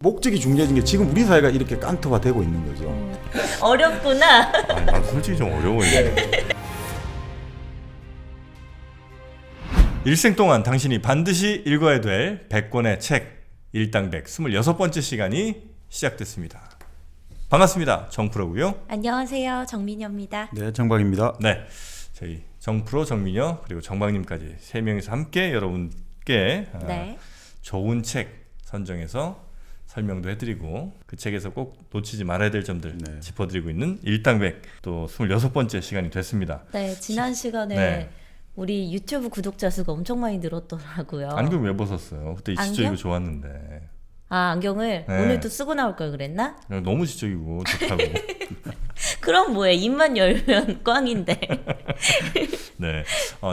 목적이 중요해진 게 지금 우리 사회가 이렇게 깡트화 되고 있는 거죠. 어렵구나. 아니, 난 솔직히 좀 어려워요. 일생 동안 당신이 반드시 읽어야 될 100권의 책 일당백 26번째 시간이 시작됐습니다. 반갑습니다. 정프로고요. 안녕하세요. 정민여입니다. 네, 정박입니다. 네, 저희 정프로, 정민여 그리고 정박님까지 3명이서 함께 여러분께 네. 좋은 책 선정해서 설명도 해드리고 그 책에서 꼭 놓치지 말아야 될 점들 네. 짚어드리고 있는 일당백 또 26번째 시간이 됐습니다. 네, 지난 시간에 네. 우리 유튜브 구독자 수가 엄청 많이 늘었더라고요. 안경 왜 벗었어요? 그때 지적이고 안경? 좋았는데. 아, 안경을 네. 오늘도 쓰고 나올 걸 그랬나? 너무 지적이고 좋다고. 그럼 뭐해? 입만 열면 꽝인데. 네.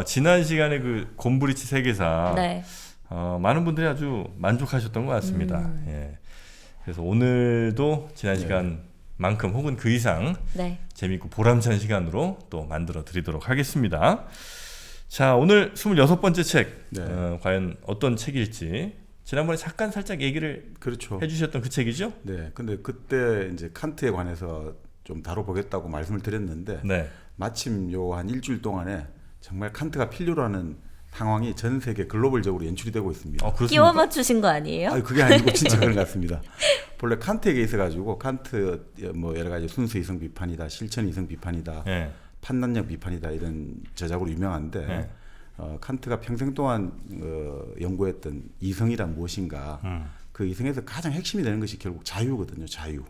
지난 시간에 그 곰브리치 세계사 네. 많은 분들이 아주 만족하셨던 것 같습니다. 예. 그래서 오늘도 지난 시간만큼 혹은 그 이상 네. 재밌고 보람찬 시간으로 또 만들어 드리도록 하겠습니다. 자, 오늘 26번째 책 네. 과연 어떤 책일지 지난번에 잠깐 살짝 얘기를 그렇죠. 해주셨던 그 책이죠? 네, 근데 그때 이제 칸트에 관해서 좀 다뤄보겠다고 말씀을 드렸는데 네. 마침 요 한 일주일 동안에 정말 칸트가 필요로 하는 상황이 전 세계 글로벌적으로 연출이 되고 있습니다. 그렇습니까? 끼워 맞추신 거 아니에요? 아니, 그게 아니고 진짜 그런 것 같습니다. 본래 칸트에게 있어가지고 칸트 뭐 여러 가지 순수 이성 비판이다, 실천 이성 비판이다, 네. 판단력 비판이다 이런 저작으로 유명한데 네. 칸트가 평생 동안 연구했던 이성이란 무엇인가 그 이성에서 가장 핵심이 되는 것이 결국 자유거든요. 자유.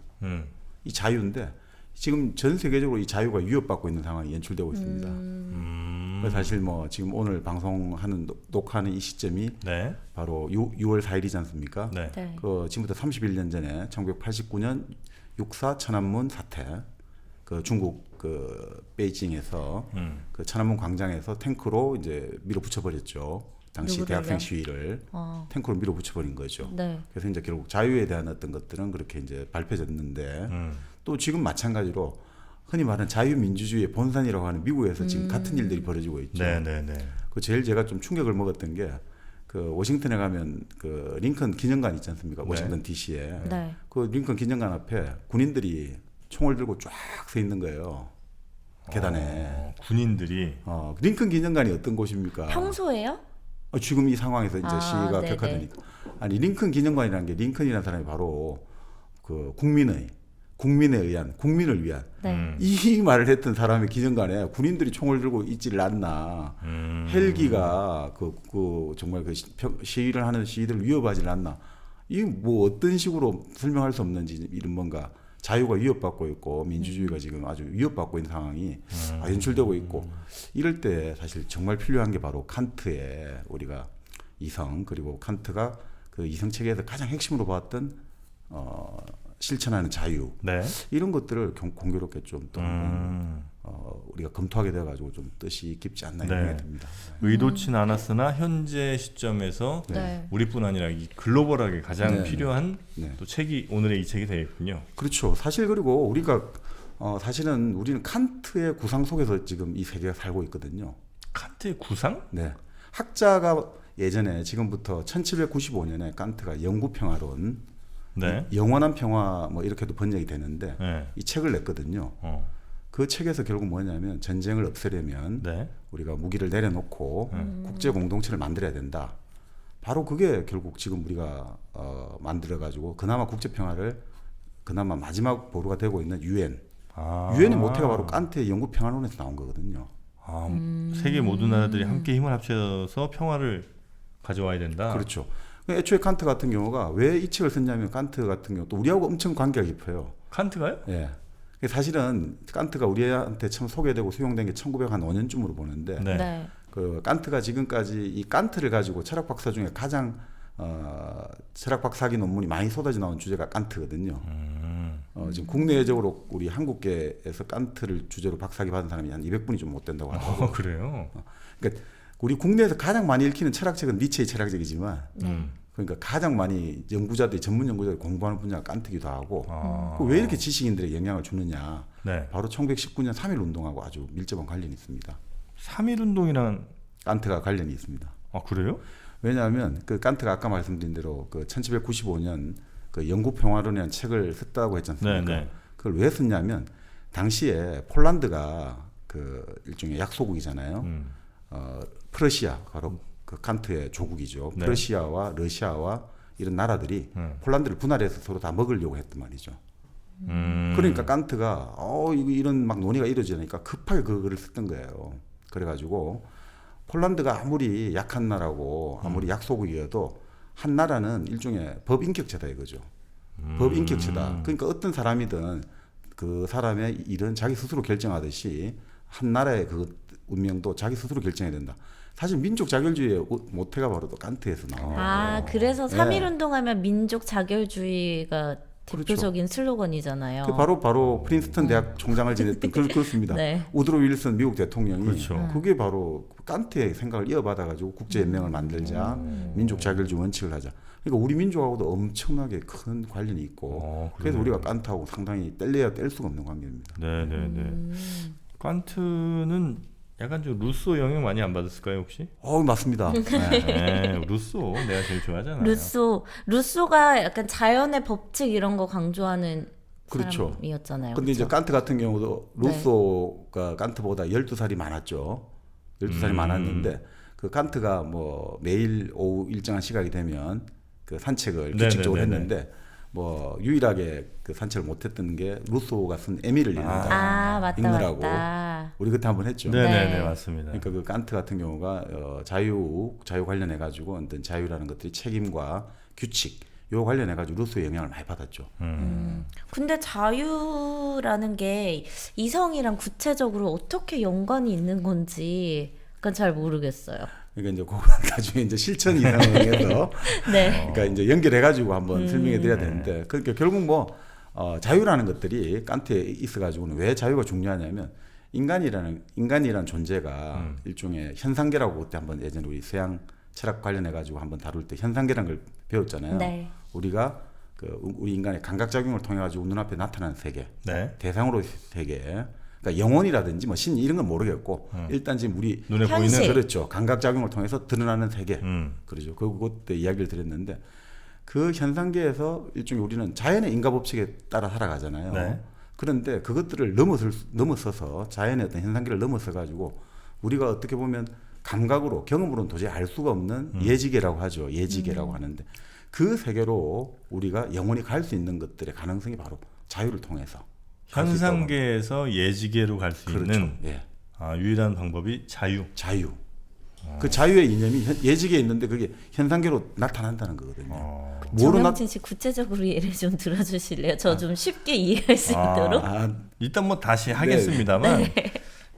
이 자유인데 지금 전 세계적으로 이 자유가 위협받고 있는 상황이 연출되고 있습니다. 그래서 사실 뭐 지금 오늘 방송하는 녹화하는 이 시점이 네. 바로 6월 4일이지 않습니까? 네. 네. 그 지금부터 31년 전에 1989년 6.4 천안문 사태, 그 중국 그 베이징에서 그 천안문 광장에서 탱크로 이제 밀어붙여버렸죠. 당시 누구를요? 대학생 시위를 탱크로 밀어붙여버린 거죠. 네. 그래서 이제 결국 자유에 대한 어떤 것들은 그렇게 이제 밝혀졌는데 또 지금 마찬가지로 흔히 말하는 자유민주주의의 본산이라고 하는 미국에서 지금 같은 일들이 벌어지고 있죠. 네, 네, 네. 그 제일 제가 좀 충격을 먹었던 게 그 워싱턴에 가면 그 링컨 기념관 있지 않습니까? 워싱턴 DC에. 네. 그 링컨 기념관 앞에 군인들이 총을 들고 쫙 서 있는 거예요. 계단에. 군인들이 링컨 기념관이 어떤 곳입니까? 평소에요? 지금 이 상황에서 이제 시위가 네네. 격화되니까. 아니 링컨 기념관이라는 게 링컨이라는 사람이 바로 그 국민에 의한 국민을 위한 네. 이 말을 했던 사람의 기념관에 군인들이 총을 들고 있지를 않나. 헬기가 그 정말 그 시위를 하는 시위들을 위협하지 않나. 이 뭐 어떤 식으로 설명할 수 없는지 이런 뭔가 자유가 위협받고 있고 민주주의가 지금 아주 위협받고 있는 상황이 연출되고 있고 이럴 때 사실 정말 필요한 게 바로 칸트의 우리가 이성 그리고 칸트가 그 이성 체계에서 가장 핵심으로 봤던 실천하는 자유 네. 이런 것들을 공교롭게 좀 또 우리가 검토하게 돼가지고 좀 뜻이 깊지 않나 이런 네. 생각이 듭니다. 의도치 않았으나 현재 시점에서 네. 우리뿐 아니라 이 글로벌하게 가장 네. 필요한 네. 또 책이 오늘의 이 책이 되겠군요. 그렇죠. 사실 그리고 우리가 사실은 우리는 칸트의 구상 속에서 지금 이 세계가 살고 있거든요. 칸트의 구상? 네. 학자가 예전에 지금부터 1795년에 칸트가 영구평화론, 네. 영원한 평화 뭐 이렇게도 번역이 되는데 네. 이 책을 냈거든요. 그 책에서 결국 뭐냐면 전쟁을 없애려면 네. 우리가 무기를 내려놓고 국제 공동체를 만들어야 된다. 바로 그게 결국 지금 우리가 만들어가지고 그나마 국제 평화를 그나마 마지막 보루가 되고 있는 유엔. 유엔의 모태가 바로 칸트의 영구 평화론에서 나온 거거든요. 세계 모든 나라들이 함께 힘을 합쳐서 평화를 가져와야 된다. 그렇죠. 애초에 칸트 같은 경우가 왜 이 책을 썼냐면 칸트 같은 경우 또 우리하고 엄청 관계가 깊어요. 칸트가요? 예. 사실은 칸트가 우리한테 처음 소개되고 수용된 게 1905년쯤으로 보는데 네. 네. 그 칸트가 지금까지 이 칸트를 가지고 철학 박사 중에 가장 철학 박사학위 논문이 많이 쏟아져 나온 주제가 칸트거든요. 지금 국내적으로 우리 한국계에서 칸트를 주제로 박사학위 받은 사람이 한 200분이 좀 못 된다고 하더라고요. 그래요? 그러니까 우리 국내에서 가장 많이 읽히는 철학책은 니체의 철학책이지만 그러니까 가장 많이 전문 연구자들이 공부하는 분야가 칸트기도 하고 왜 이렇게 지식인들에게 영향을 주느냐. 네. 바로 1919년 3.1운동하고 아주 밀접한 관련이 있습니다. 3.1운동이랑 칸트가 관련이 있습니다. 그래요? 왜냐하면 그 칸트가 아까 말씀드린 대로 그 1795년 그 영국 평화론이라는 책을 썼다고 했지 않습니까? 네, 네. 그걸 왜 썼냐면 당시에 폴란드가 그 일종의 약소국이잖아요. 프러시아 바로 그 칸트의 조국이죠. 네. 프러시아와 러시아와 이런 나라들이 폴란드를 분할해서 서로 다 먹으려고 했단 말이죠. 그러니까 칸트가 이런 막 논의가 이루어지니까 급하게 그 글을 썼던 거예요. 그래가지고 폴란드가 아무리 약한 나라고 아무리 약소국이어도 한 나라는 일종의 법인격체다 이거죠. 법인격체다. 그러니까 어떤 사람이든 그 사람의 일은 자기 스스로 결정하듯이 한 나라의 그 운명도 자기 스스로 결정해야 된다. 사실 민족 자결주의의 모태가 바로 또 칸트에서 나와요. 아, 그래서 네. 3.1 운동하면 민족 자결주의가 대표적인 그렇죠. 슬로건이잖아요. 그 바로 프린스턴 대학 총장을 지냈던 그렇습니다. 네. 우드로 윌슨 미국 대통령이 그렇죠. 그게 바로 칸트의 생각을 이어받아가지고 국제연맹을 만들자, 민족 자결주의 원칙을 하자. 그러니까 우리 민족하고도 엄청나게 큰 관련이 있고 그래서 그러네요. 우리가 칸트하고 상당히 뗄래야 뗄 수가 없는 관계입니다. 네네네. 칸트는 약간 좀 루소 영향 많이 안 받았을까요 혹시? 맞습니다. 네. 네, 루소 내가 제일 좋아하잖아요. 루소가 약간 자연의 법칙 이런 거 강조하는 그렇죠. 사람이었잖아요. 근데 이제 그쵸? 칸트 같은 경우도 루소가 칸트보다 12살이 많았죠. 12살이 많았는데 그 칸트가 뭐 매일 오후 일정한 시각이 되면 그 산책을 규칙적으로 네네네네. 했는데 뭐 유일하게 그 산책을 못했던 게 루소가 쓴 에밀을 읽는다. 맞다 읽느라고. 맞다. 우리 그때 한번 했죠. 네네네 네. 맞습니다. 그러니까 그 칸트 같은 경우가 자유 관련해 가지고 어떤 자유라는 것들이 책임과 규칙 요 관련해 가지고 루소의 영향을 많이 받았죠. 근데 자유라는 게 이성이랑 구체적으로 어떻게 연관이 있는 건지 약간 잘 모르겠어요. 그러니까 이제 그건 나중에 이제 실천 이상에서 네. 그러니까 이제 연결해 가지고 한번 설명해 드려야 되는데 그러니까 결국 뭐 자유라는 것들이 칸트에 있어 가지고는 왜 자유가 중요하냐면 인간이라는 존재가 일종의 현상계라고 그때 한번 예전에 우리 서양 철학 관련해 가지고 한번 다룰 때 현상계라는 걸 배웠잖아요. 네. 우리가 우리 인간의 감각 작용을 통해 가지고 눈앞에 나타나는 세계, 네. 대상으로 세계. 그러니까 영혼이라든지 뭐 신 이런 건 모르겠고 일단 지금 우리 눈에 현실. 보이는 그렇죠. 감각 작용을 통해서 드러나는 세계. 음. 그렇죠. 그때 이야기를 드렸는데 그 현상계에서 일종의 우리는 자연의 인과 법칙에 따라 살아가잖아요. 네. 그런데 그것들을 넘어서서 자연의 어떤 현상계를 넘어서 가지고 우리가 어떻게 보면 감각으로 경험으로는 도저히 알 수가 없는 예지계라고 하죠. 예지계라고 하는데 그 세계로 우리가 영원히 갈 수 있는 것들의 가능성이 바로 자유를 통해서 갈수 있다고 합니다. 현상계에서 예지계로 갈 수 그렇죠. 있는 예. 유일한 방법이 자유. 자유. 그 자유의 이념이 예지계에 있는데 그게 현상계로 나타난다는 거거든요. 뭐로 정영진 씨 구체적으로 예를 좀 들어주실래요? 저 좀 쉽게 이해할 수 있도록. 일단 뭐 다시 네. 하겠습니다만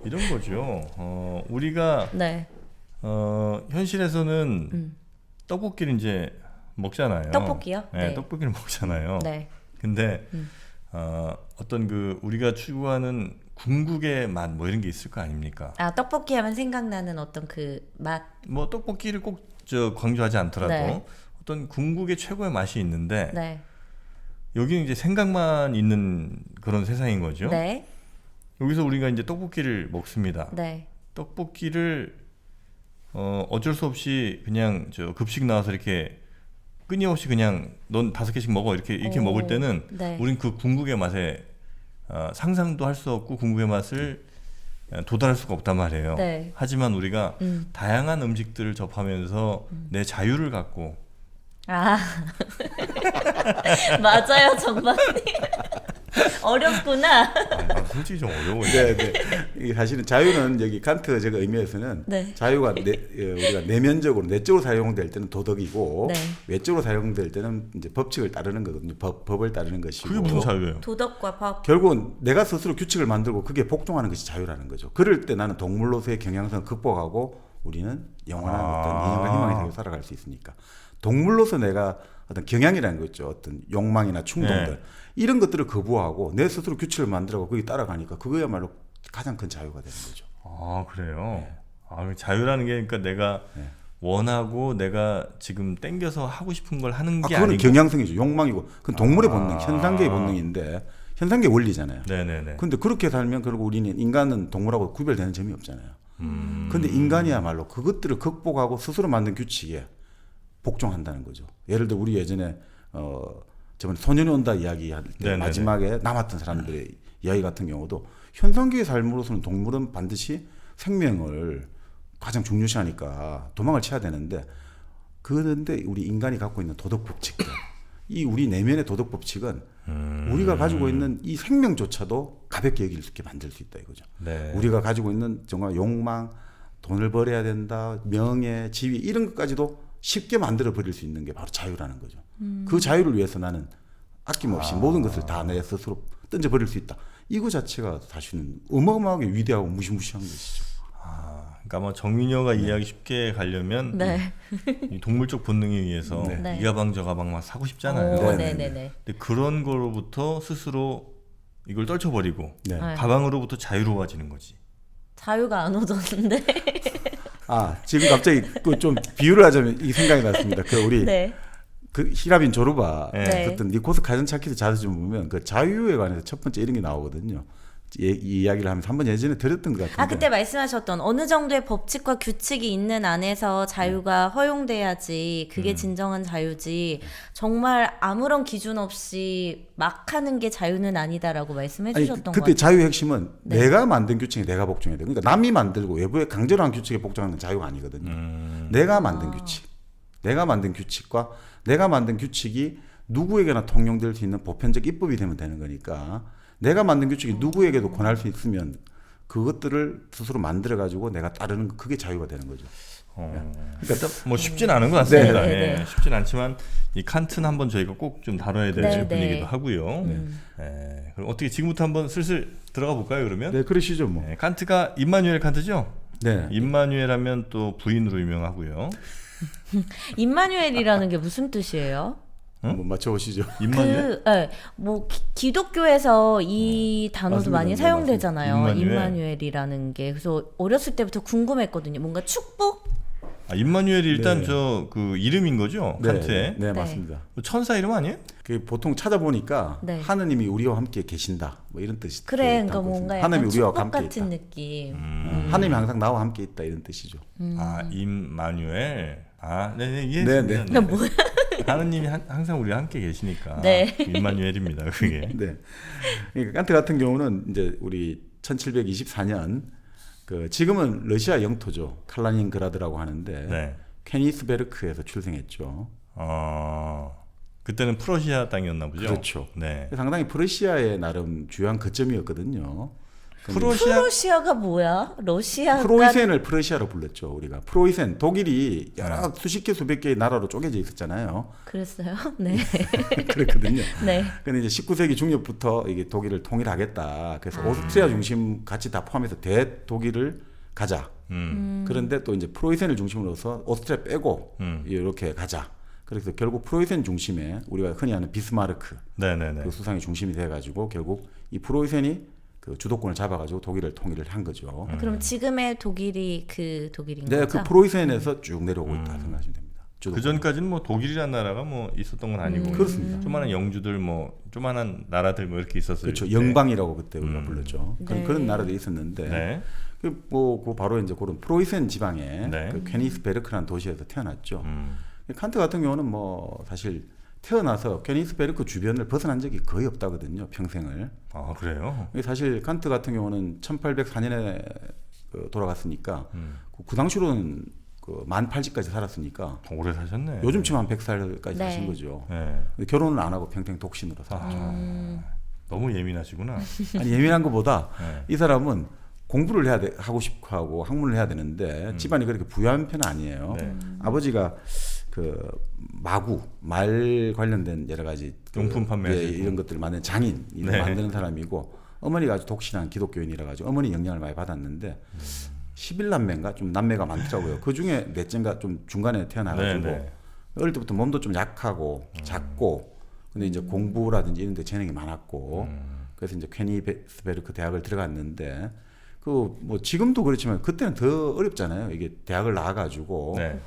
이런 거죠. 우리가 네. 현실에서는 떡볶이를 이제 먹잖아요. 떡볶이요? 네, 네. 떡볶이를 먹잖아요. 네. 근데 어떤 그 우리가 추구하는 궁극의 맛 뭐 이런 게 있을 거 아닙니까? 떡볶이 하면 생각나는 어떤 그 맛. 뭐 떡볶이를 꼭 강조하지 않더라도 네. 어떤 궁극의 최고의 맛이 있는데 네. 여기는 이제 생각만 있는 그런 세상인 거죠. 네. 여기서 우리가 이제 떡볶이를 먹습니다. 네. 떡볶이를 어쩔 수 없이 그냥 급식 나와서 이렇게 끊임없이 그냥 넌 5개씩 먹어 이렇게 오, 먹을 때는 네. 우린 그 궁극의 맛에 상상도 할 수 없고 궁극의 맛을 도달할 수가 없단 말이에요. 네. 하지만 우리가 다양한 음식들을 접하면서 내 자유를 갖고 맞아요, 정말. 어렵구나. 솔직히 좀 어려워요. 네, 네. 이게 사실은 자유는 여기 칸트 제가 의미에서는 네. 자유가 우리가 내면적으로 내적으로 사용될 때는 도덕이고 네. 외적으로 사용될 때는 이제 법칙을 따르는 거거든요. 법을 따르는 것이고. 그게 무슨 자유예요? 도덕과 법. 결국은 내가 스스로 규칙을 만들고 그게 복종하는 것이 자유라는 거죠. 그럴 때 나는 동물로서의 경향성을 극복하고 우리는 영원한 어떤 인연과 희망의 세계로 살아갈 수 있으니까. 동물로서 내가 어떤 경향이라는 거 있죠. 어떤 욕망이나 충동들. 네. 이런 것들을 거부하고 내 스스로 규칙을 만들고 거기 따라가니까 그거야말로 가장 큰 자유가 되는 거죠. 그래요. 자유라는 게 그러니까 내가 원하고 내가 지금 땡겨서 하고 싶은 걸 하는 게 그거는 아니고. 경향성이죠. 욕망이고. 그건 동물의 본능, 현상계의 본능인데 현상계 원리잖아요. 네네네. 근데 그렇게 살면 결국 우리는 인간은 동물하고 구별되는 점이 없잖아요. 근데 인간이야말로 그것들을 극복하고 스스로 만든 규칙에 복종한다는 거죠. 예를 들어 우리 예전에 저번에 소년이 온다 이야기할 때 네네네. 마지막에 남았던 사람들의 이야기 같은 경우도 현상계의 삶으로서는 동물은 반드시 생명을 가장 중요시하니까 도망을 쳐야 되는데 그런데 우리 인간이 갖고 있는 도덕 법칙들 이 우리 내면의 도덕 법칙은 우리가 가지고 있는 이 생명조차도 가볍게 여길 수 있게 만들 수 있다 이거죠. 네. 우리가 가지고 있는 정말 욕망, 돈을 벌어야 된다, 명예, 지위 이런 것까지도 쉽게 만들어 버릴 수 있는 게 바로 자유라는 거죠. 그 자유를 위해서 나는 아낌없이 모든 것을 다 내 스스로 던져 버릴 수 있다. 이거 자체가 사실은 어마어마하게 위대하고 무시무시한 것이죠. 그러니까 뭐 정민여가 이해하기 쉽게 가려면 네. 이 동물적 본능에 의해서 네. 이 가방 저 가방 막 사고 싶잖아요. 오, 네, 네네네. 근데 그런 거로부터 스스로 이걸 떨쳐버리고 네. 네. 가방으로부터 자유로워지는 거지. 자유가 안 오던데. 아 지금 갑자기 그 좀 비유를 하자면 이 생각이 났습니다. 그 우리 네. 그 히라빈 조르바 네. 어떤 니코스 카전차키도 자주 좀 보면 그 자유에 관해서 첫 번째 이런 게 나오거든요. 이 이야기를 하면서 한번 예전에 들었던 것 같은데. 아 그때 말씀하셨던 어느 정도의 법칙과 규칙이 있는 안에서 자유가 허용돼야지 그게 진정한 자유지 정말 아무런 기준 없이 막 하는 게 자유는 아니다라고 말씀해 아니, 주셨던 것 그때 같아요. 자유의 핵심은 네. 내가 만든 규칙에 내가 복종해야 돼. 그러니까 남이 만들고 외부에 강제로 한 규칙에 복종하는 건 자유가 아니거든요. 내가 만든 규칙, 내가 만든 규칙과 내가 만든 규칙이 누구에게나 통용될 수 있는 보편적 입법이 되면 되는 거니까 내가 만든 규칙이 누구에게도 권할 수 있으면 그것들을 스스로 만들어 가지고 내가 따르는 거, 그게 자유가 되는 거죠. 그러니까 뭐 쉽진 않은 것 같습니다. 네, 네, 예, 네. 쉽진 않지만 이 칸트는 한번 저희가 꼭 좀 다뤄야 될 네, 분이기도 네. 하고요. 예, 그럼 어떻게 지금부터 한번 슬슬 들어가 볼까요? 그러면 네, 그러시죠, 뭐. 예, 칸트가 임마누엘 칸트죠? 네. 임마누엘 하면 또 부인으로 유명하고요. 임마누엘이라는 게 무슨 뜻이에요? 한번 맞춰보시죠. 임마누엘? 뭐 기독교에서 이 단어도 맞습니다. 많이 네, 사용되잖아요. 맞습니다. 임마누엘이라는 게 그래서 어렸을 때부터 궁금했거든요. 뭔가 축복? 아, 임마누엘이 일단 네. 저 그 이름인 거죠? 네, 칸트의 네, 네. 맞습니다. 뭐 천사 이름 아니에요? 그 보통 찾아보니까 네. 하느님이 우리와 함께 계신다. 뭐 이런 뜻이 그래, 담고 그러니까 뭔가 있습니다. 약간 하느님이 우리와 축복 함께 같은 있다. 느낌. 하느님이 항상 나와 함께 있다 이런 뜻이죠. 아, 임마누엘. 아, 네, 네, 네, 이해했습니다. 네. 네. 뭐야? 하느님이 항상 우리와 함께 계시니까 네. 임마누엘입니다. 그게. 네. 그러니까 칸트 같은 경우는 이제 우리 1724년 그 지금은 러시아 영토죠. 칼라닌그라드라고 하는데 네. 케니스베르크에서 출생했죠. 그때는 프러시아 땅이었나 보죠. 그렇죠. 네. 상당히 프러시아의 나름 주요한 거점이었거든요. 프로시아가 뭐야? 러시아가 프로이센을 프러시아로 불렀죠. 우리가 프로이센 독일이 여러 수십 개 수백 개의 나라로 쪼개져 있었잖아요. 그랬어요? 네. 그랬거든요. 네. 근데 이제 19세기 중엽부터 이게 독일을 통일하겠다. 그래서 오스트리아 중심 같이 다 포함해서 대독일을 가자. 그런데 또 이제 프로이센을 중심으로서 오스트리아 빼고 이렇게 가자. 그래서 결국 프로이센 중심에 우리가 흔히 아는 비스마르크 네네네. 그 수상이 중심이 돼가지고 결국 이 프로이센이 그 주도권을 잡아가지고 독일을 통일을 한 거죠. 그럼 지금의 독일이 그 독일인 네, 거죠? 그 프로이센에서 쭉 내려오고 있다 생각하시면 됩니다. 그 전까지는 뭐 독일이라는 나라가 뭐 있었던 건 아니고 그렇습니다. 조만한 영주들 뭐 조만한 나라들 뭐 이렇게 있었을 그렇죠. 때. 영방이라고 그때 우리가 불렀죠. 네. 그런 나라들이 있었는데 네. 그 바로 이제 그런 프로이센 지방의 네. 그 케니스베르크라는 도시에서 태어났죠. 칸트 같은 경우는 뭐 사실 태어나서 케니스베르크 주변을 벗어난 적이 거의 없다거든요. 평생을. 아 그래요? 사실 칸트 같은 경우는 1804년에 돌아갔으니까 그 당시로는 그 만 80까지 살았으니까 오래 사셨네. 요즘 치면 한 100살까지 네. 사신 거죠. 네. 결혼을 안 하고 평생 독신으로 살았죠. 너무 예민하시구나. 아니 예민한 것보다 네. 이 사람은 공부를 하고 싶어 하고 학문을 해야 되는데 집안이 그렇게 부유한 편은 아니에요. 네. 아버지가 그 말 관련된 여러 가지 용품 판매하시고. 이런 것들을 만드는 장인 이런 네. 만드는 사람이고 어머니가 아주 독실한 기독교인이라 가지고 어머니 영향을 많이 받았는데 11남매인가 좀 남매가 많더라고요. 그 중에 넷째인가 좀 중간에 태어나가지고 네, 네. 어릴 때부터 몸도 좀 약하고 작고 근데 이제 공부라든지 이런 데 재능이 많았고 그래서 이제 케니스베르크 대학을 들어갔는데 그 뭐 지금도 그렇지만 그때는 더 어렵잖아요. 이게 대학을 나와가지고 네.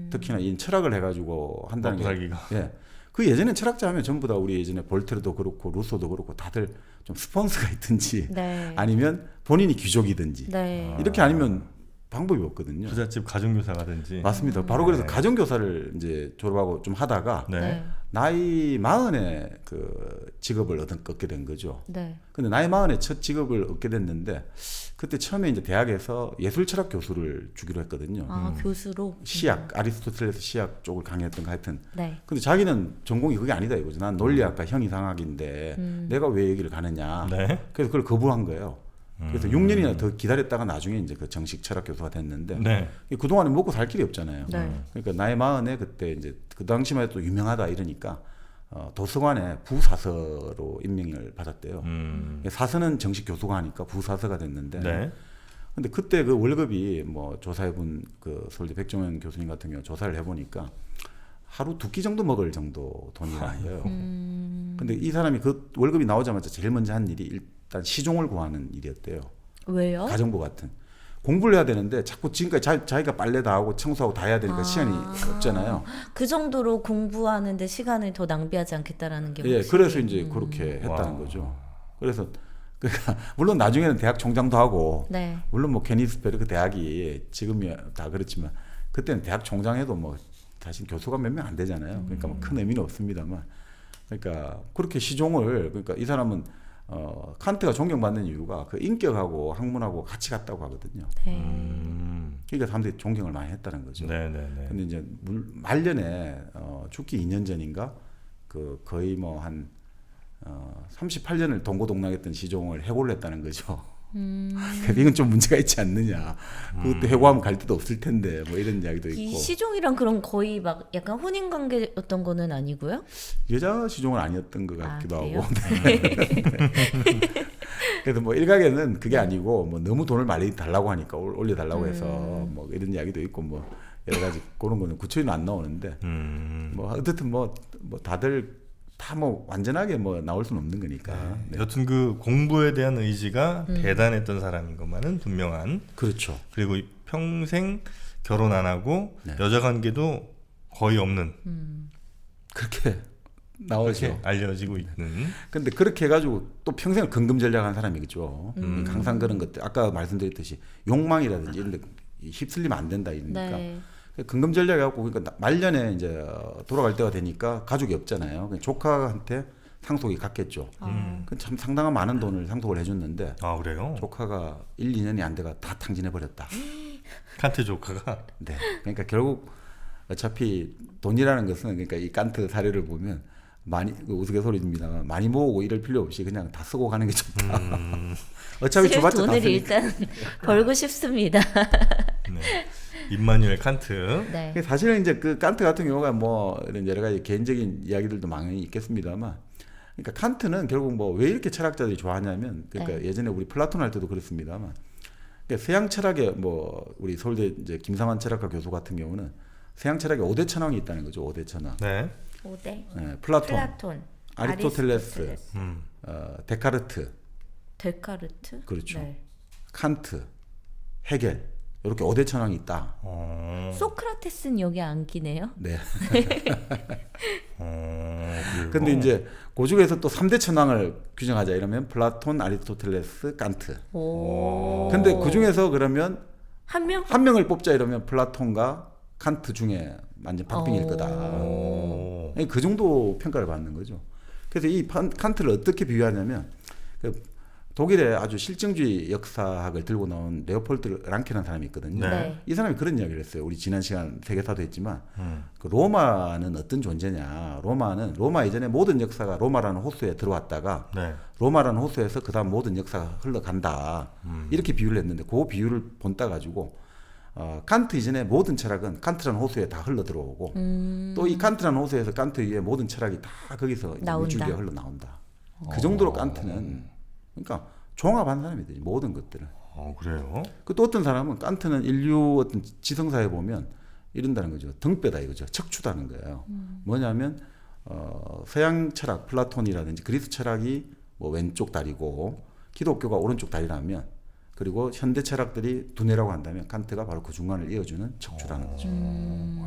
특히나 이 철학을 해가지고 한다는 먹고 게 살기가. 예. 그 예전에 철학자 하면 전부 다 우리 예전에 볼테르도 그렇고 루소도 그렇고 다들 좀 스폰서가 있든지 네. 아니면 본인이 귀족이든지 네. 이렇게 아니면 방법이 없거든요. 부잣집 가정교사가든지. 맞습니다. 바로 그래서 네. 가정교사를 이제 졸업하고 좀 하다가 네. 나이 40에 그 직업을 얻게 된 거죠. 네. 근데 나이 40에 첫 직업을 얻게 됐는데 그때 처음에 이제 대학에서 예술철학 교수를 주기로 했거든요. 아, 교수로. 시학, 아리스토텔레스 시학 쪽을 강의했던 거 하여튼. 네. 근데 자기는 전공이 그게 아니다 이거죠. 난 논리학과 형이상학인데 내가 왜 여기를 가느냐. 네. 그래서 그걸 거부한 거예요. 그래서 6년이나 더 기다렸다가 나중에 이제 그 정식 철학 교수가 됐는데 네. 그동안에 먹고 살 길이 없잖아요. 네. 그러니까 나이 40에 그때 이제 그 당시만 해도 유명하다 이러니까 도서관에 부사서로 임명을 받았대요. 사서는 정식 교수가 하니까 부사서가 됐는데 네. 근데 그때 그 월급이 뭐 조사해본 그 서울대 백종원 교수님 같은 경우 조사를 해보니까 하루 2끼 정도 먹을 정도 돈이라는 거예요. 근데 이 사람이 그 월급이 나오자마자 제일 먼저 한 일이 일단 시종을 구하는 일이었대요. 왜요? 가정부 같은. 공부를 해야 되는데 자꾸 지금까지 자기가 빨래 다 하고 청소하고 다 해야 되니까 시간이 없잖아요. 그 정도로 공부하는데 시간을 더 낭비하지 않겠다라는 게 예, 확실히. 그래서 이제 그렇게 했다는 거죠. 그래서 그러니까 물론 나중에는 대학 총장도 하고 네. 물론 뭐 케니스 베르크 대학이 지금이야 다 그렇지만 그때는 대학 총장 해도 뭐 사실 교수가 몇 명 안 되잖아요. 그러니까 뭐 큰 의미는 없습니다만 그러니까 그렇게 시종을 그러니까 이 사람은 칸트가 존경받는 이유가 그 인격하고 학문하고 같이 갔다고 하거든요. 네. 그러니까 사람들이 존경을 많이 했다는 거죠. 네네네. 근데 이제 말년에 죽기 2년 전인가 그 거의 뭐 한 38년을 동고동락했던 시종을 해고를 했다는 거죠. 그래서 이건 좀 문제가 있지 않느냐. 그것도 해고하면 갈 데도 없을 텐데 뭐 이런 이야기도 이 있고. 시종이랑 그럼 거의 막 약간 혼인 관계였던 거는 아니고요? 여자 시종은 아니었던 것 같기도 그래요? 하고. 그래서 뭐 일각에는 그게 아니고 뭐 너무 돈을 많이 달라고 하니까 올려달라고 해서 뭐 이런 이야기도 있고 뭐 여러 가지 그런 거는 구체는 안 나오는데 뭐 어쨌든 뭐 다들 다 뭐 완전하게 뭐 나올 수는 없는 거니까. 네. 여튼 그 공부에 대한 의지가 대단했던 사람인 것만은 분명한. 그렇죠. 그리고 평생 결혼 안 하고 네. 여자 관계도 거의 없는. 그렇게 나오죠. 그렇게 알려지고 있는. 근데 그렇게 해가지고 또 평생을 근검전략한 사람이겠죠. 항상 그런 것들 아까 말씀드렸듯이 욕망이라든지 이런 데 휩쓸리면 안 된다 이러니까 네. 근검전략해갖고 그러니까 말년에 이제 돌아갈 때가 되니까 가족이 없잖아요. 그러니까 조카한테 상속이 갔겠죠. 참 상당한 많은 돈을 상속을 해줬는데 아 그래요? 조카가 1, 2년이 안 돼가 다 탕진해 버렸다. 칸트 조카가. 네. 그러니까 결국 어차피 돈이라는 것은 그러니까 이 칸트 사례를 보면 많이 우스갯소리입니다만 많이 모으고 이럴 필요 없이 그냥 다 쓰고 가는 게 좋다. 어차피 쓸 줘봤자 다 돈을 쓰니까. 일단 벌고 싶습니다. 네. 임마누엘 칸트. 네. 사실은 이제 그 칸트 같은 경우가 뭐 이런 여러 가지 개인적인 이야기들도 많이 있겠습니다만, 그러니까 칸트는 결국 뭐 왜 이렇게 철학자들이 좋아하냐면, 그러니까 네. 예전에 우리 플라톤 할 때도 그렇습니다만, 그러니까 서양 철학의 뭐 우리 서울대 이제 김상환 철학과 교수 같은 경우는 서양 철학에 5대 천왕이 있다는 거죠. 5대 천왕. 네. 5대. 네, 플라톤, 아리스토텔레스, 아리스토텔레스, 데카르트, 데카르트. 그렇죠. 네. 칸트, 헤겔 이렇게 5대 천왕이 있다. 소크라테스는 여기 안 끼네요. 네. 그리고 근데 이제 그 중에서 또 3대 천왕을 규정하자 이러면 플라톤, 아리스토텔레스, 칸트. 오. 근데 그 중에서 그러면 한 명? 한 명을 뽑자 이러면 플라톤과 칸트 중에 완전 박빙일 거다. 오. 그 정도 평가를 받는 거죠. 그래서 이 칸트를 어떻게 비유하냐면 그 독일의 아주 실증주의 역사학을 들고 나온 레오폴드 랑케라는 사람이 있거든요. 네. 이 사람이 그런 이야기를 했어요. 우리 지난 시간 세계사도 했지만 그 로마는 어떤 존재냐. 로마 이전에 모든 역사가 로마라는 호수에 들어왔다가 네. 로마라는 호수에서 그다음 모든 역사가 흘러간다. 이렇게 비유를 했는데 그 비유를 본따 가지고 칸트 이전에 모든 철학은 칸트라는 호수에 다 흘러 들어오고 또 이 칸트라는 호수에서 칸트 위에 모든 철학이 다 거기서 나온다. 물줄기가 흘러 나온다. 그 정도로 칸트는 그러니까 종합한 사람이지 모든 것들을. 그래요? 그 또 어떤 사람은 칸트는 인류 어떤 지성사에 보면 이런다는 거죠. 등뼈다 이거죠. 척추다는 거예요. 뭐냐면 서양 철학 플라톤이라든지 그리스 철학이 뭐 왼쪽 다리고 기독교가 오른쪽 다리라면 그리고 현대 철학들이 두뇌라고 한다면 칸트가 바로 그 중간을 이어주는 척추라는 거죠.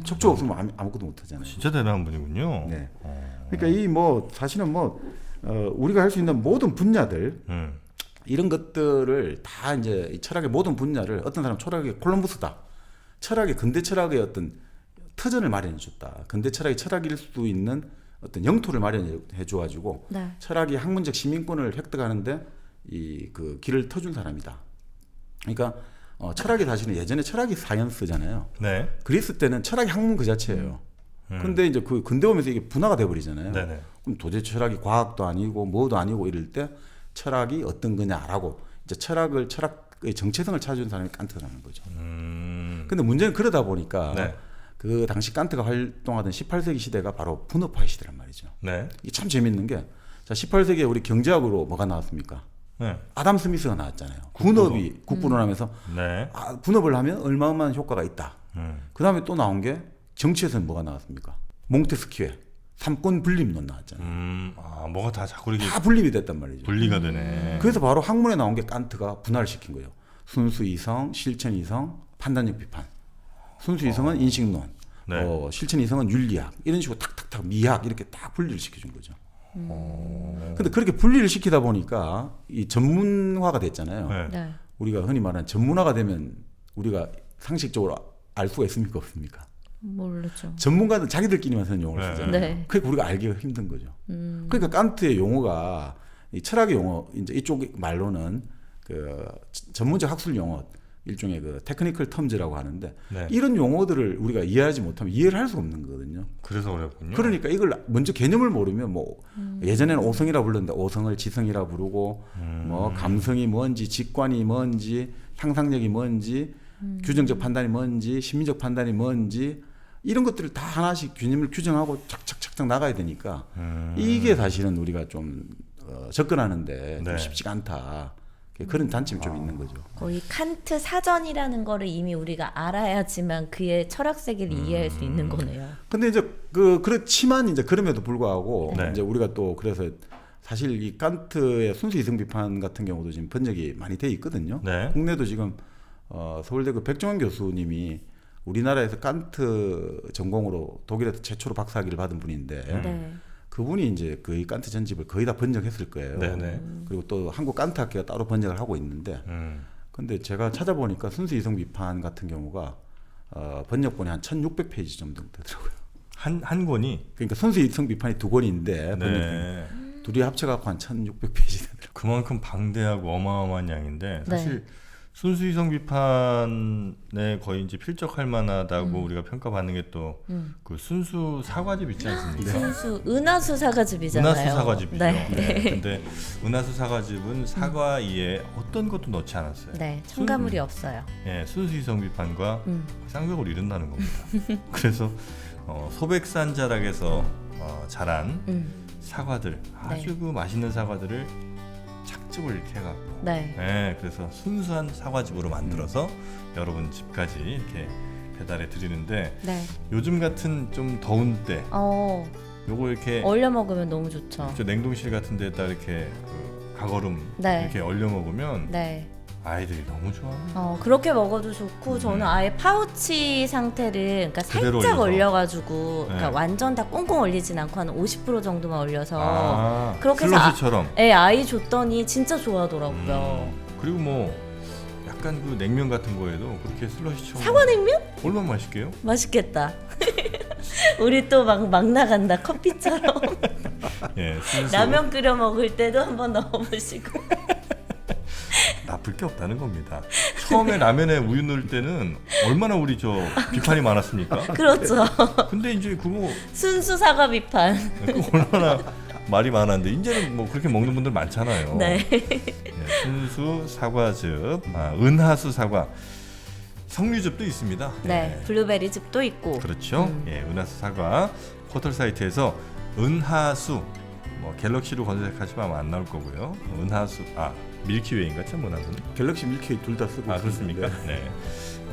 척추가 없으면 아무것도 못하잖아요. 진짜 대단한 분이군요. 네. 그러니까 이 뭐 사실은 뭐 우리가 할 수 있는 모든 분야들 이런 것들을 다 이제 이 철학의 모든 분야를 어떤 사람 철학의 콜럼버스다. 철학의 근대 철학의 어떤 터전을 마련해 줬다. 근대 철학이 철학일 수 있는 어떤 영토를 마련해 줘가지고 네. 철학이 학문적 시민권을 획득하는데 이 그 길을 터준 사람이다. 그러니까 철학이 사실은 예전에 철학이 사이언스잖아요. 네. 그리스 때는 철학이 학문 그 자체예요. 근데 이제 그 근대 오면서 이게 분화가 돼 버리잖아요. 네네. 그럼 도대체 철학이 과학도 아니고 뭐도 아니고 이럴 때 철학이 어떤 거냐라고 이제 철학의 정체성을 찾아준 사람이 칸트라는 거죠. 근데 문제는 그러다 보니까 네. 그 당시 칸트가 활동하던 18세기 시대가 바로 분업화의 시대란 말이죠. 네. 이게 참 재밌는 게 자, 18세기에 우리 경제학으로 뭐가 나왔습니까? 네. 아담 스미스가 나왔잖아요. 분업이 국분원하면서 네. 분업을 하면 얼마만 효과가 있다. 그 다음에 또 나온 게 정치에서는 뭐가 나왔습니까? 몽테스키에 삼권 분립론 나왔잖아요. 뭐가 다 자꾸 이렇게 다 분립이 됐단 말이죠. 분리가 되네. 그래서 바로 학문에 나온 게 칸트가 분할을 시킨 거예요. 순수 이성, 실천 이성, 판단력 비판. 순수 이성은 인식론, 네. 실천 이성은 윤리학 이런 식으로 탁탁탁 미학 이렇게 딱 분리를 시켜준 거죠. 근데 그렇게 분리를 시키다 보니까 이 전문화가 됐잖아요. 네. 네. 우리가 흔히 말하는 전문화가 되면 우리가 상식적으로 알 수가 있습니까 없습니까? 모르죠. 전문가는 자기들끼리만 쓰는 용어를 네. 쓰잖아요. 네. 그러니까 우리가 알기가 힘든 거죠. 그러니까 칸트의 용어가 이 철학의 용어, 이제 이쪽 말로는 그 전문적 학술 용어, 일종의 그 테크니컬 텀즈라고 하는데 네. 이런 용어들을 우리가 이해하지 못하면 이해를 할 수가 없는 거거든요. 그래서 어렵군요. 그러니까 이걸 먼저 개념을 모르면 뭐 예전에는 오성이라 불렀는데 오성을 지성이라 부르고 뭐 감성이 뭔지 직관이 뭔지 상상력이 뭔지 규정적 판단이 뭔지 심리적 판단이 뭔지 이런 것들을 다 하나씩 개념을 규정하고 착착착착 나가야 되니까 이게 사실은 우리가 좀 접근하는데 좀 네. 쉽지가 않다. 그런 단점이 좀 있는 거죠. 거의 칸트 사전이라는 거를 이미 우리가 알아야지만 그의 철학 세계를 이해할 수 있는 거네요. 근데 이제 그렇지만 이제 그럼에도 불구하고 네. 이제 우리가 또 그래서 사실 이 칸트의 순수 이성 비판 같은 경우도 지금 번역이 많이 돼 있거든요. 네. 국내도 지금 서울대 그 백종원 교수님이 우리나라에서 칸트 전공으로 독일에서 최초로 박사학위를 받은 분인데 네. 그분이 이제 거의 칸트 전집을 거의 다 번역했을 거예요. 네네. 그리고 또 한국 칸트 학회가 따로 번역을 하고 있는데 근데 제가 찾아보니까 순수 이성 비판 같은 경우가 번역본이 한 1600페이지 정도 되더라고요. 한 권이 그러니까 순수 이성 비판이 두 권인데 네. 둘이 합쳐갖고 한 1600페이지 되더라고요. 그만큼 방대하고 어마어마한 양인데 사실 네. 순수 이성 비판에 거의 이제 필적할 만하다고 우리가 평가받는 게 또 그 순수 사과집 있지 않습니까? 순수 은하수 사과즙이잖아요. 은하수 사과즙이죠. 네. 네. 근데 은하수 사과즙은 사과 이에 어떤 것도 넣지 않았어요. 네, 첨가물이 없어요. 예, 순수 이성 비판과 쌍벽을 이룬다는 겁니다. 그래서 소백산 자락에서 자란 사과들 아주 그 맛있는 사과들을 착즙을 이렇게 해갖고 네. 네, 그래서 순수한 사과즙으로 만들어서 여러분 집까지 이렇게 배달해 드리는데 네. 요즘 같은 좀 더운 때 요거 이렇게 얼려 먹으면 너무 좋죠. 저 냉동실 같은 데다 이렇게 그 가거름 네. 이렇게 얼려 먹으면 네. 아이들이 너무 좋아해요. 그렇게 먹어도 좋고 저는 아예 파우치 상태를 그러니까 그대로 살짝 올려서. 얼려가지고 네. 그러니까 완전 다 꽁꽁 얼리진 않고 한 50% 정도만 얼려서 아, 그렇게 해서 슬러시처럼. 아이 줬더니 진짜 좋아하더라고요. 그리고 뭐 약간 그 냉면 같은 거에도 그렇게 슬러시처럼 사과 냉면? 얼마나 맛있게요? 맛있겠다. 우리 또 막 나간다 커피처럼. 예, 순수. 라면 끓여 먹을 때도 한번 넣어보시고. 나쁠 게 없다는 겁니다. 처음에 라면에 우유 넣을 때는 얼마나 우리 저 비판이 많았습니까? 그렇죠. 근데 이제 그거 순수 사과 비판. 얼마나 말이 많았는데 이제는 뭐 그렇게 먹는 분들 많잖아요. 네. 예, 순수 사과즙, 은하수 사과, 석류즙도 있습니다. 네. 블루베리 즙도 있고. 그렇죠. 예, 은하수 사과 포털 사이트에서 은하수 뭐 갤럭시로 검색하시면 아마 안 나올 거고요. 은하수 밀키웨이인가 참 은하수는? 갤럭시 밀키웨이 둘 다 쓰고 그렇습니까? 있는데. 네.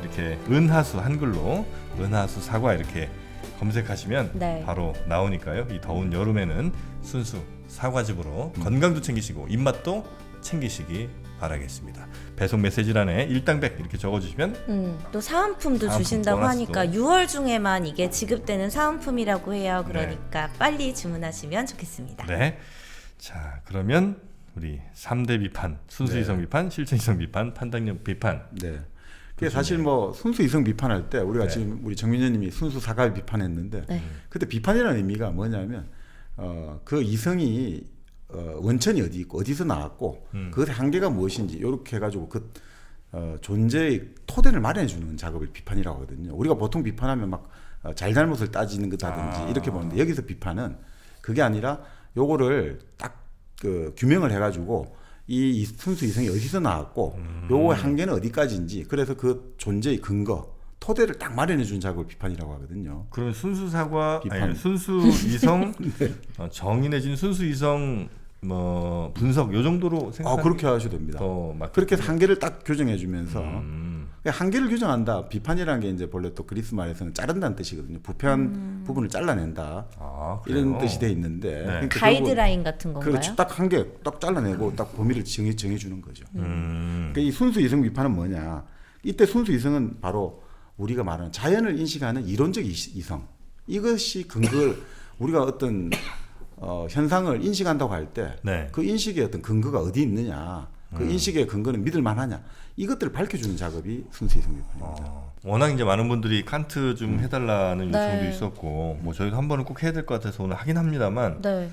이렇게 은하수 한글로 은하수 사과 이렇게 검색하시면 네. 바로 나오니까요. 이 더운 여름에는 순수 사과즙으로 건강도 챙기시고 입맛도 챙기시기 바라겠습니다. 배송 메시지란에 일당백 이렇게 적어주시면 또 사은품도 사은품 주신다고 보너스도. 하니까 6월 중에만 이게 지급되는 사은품이라고 해요. 그러니까 빨리 주문하시면 좋겠습니다. 네. 자, 그러면 우리 3대 비판, 순수 이성 비판, 실천 이성 비판, 판단력 비판. 네. 그게 사실 뭐 순수 이성 비판할 때 우리가 네. 지금 우리 정민재님이 순수 사과 비판했는데 네. 그때 비판이라는 의미가 뭐냐면 그 이성이 원천이 어디 있고 어디서 나왔고 그것의 한계가 무엇인지 이렇게 해가지고 그 존재의 토대를 마련해 주는 작업을 비판이라고 하거든요. 우리가 보통 비판하면 막 잘잘못을 따지는 거다든지 이렇게 보는데 여기서 비판은 그게 아니라 요거를 딱 그 규명을 해가지고 이 순수 이성이 어디서 나왔고 요거의 한계는 어디까지인지 그래서 그 존재의 근거 토대를 딱 마련해 준 작업을 비판이라고 하거든요. 그러면 순수 사과, 비판. 아니, 순수 이성 정의 내진 순수 이성 뭐 분석 요 정도로 생각. 그렇게 하셔도 됩니다. 더 맞. 그렇게 해서 한계를 딱 규정해 주면서 한계를 규정한다. 비판이라는 게 이제 본래 또 그리스 말에서는 자른다는 뜻이거든요. 부패한 부분을 잘라낸다. 그래요? 이런 뜻이 돼 있는데 네. 그러니까 가이드라인 같은 건가요? 그렇죠. 딱 한계 딱 잘라내고 딱 범위를 정해 주는 거죠. 그러니까 이 순수 이성 비판은 뭐냐? 이때 순수 이성은 바로 우리가 말하는 자연을 인식하는 이론적 이성. 이것이 근거를 우리가 어떤 현상을 인식한다고 할 때 그 네. 인식의 어떤 근거가 어디 있느냐, 그 인식의 근거는 믿을 만하냐, 이것들을 밝혀주는 작업이 순수 이성 비판입니다. 워낙 이제 많은 분들이 칸트 좀 해달라는 네. 요청도 있었고 뭐 저희도 한 번은 꼭 해야 될 것 같아서 오늘 하긴 합니다만 네.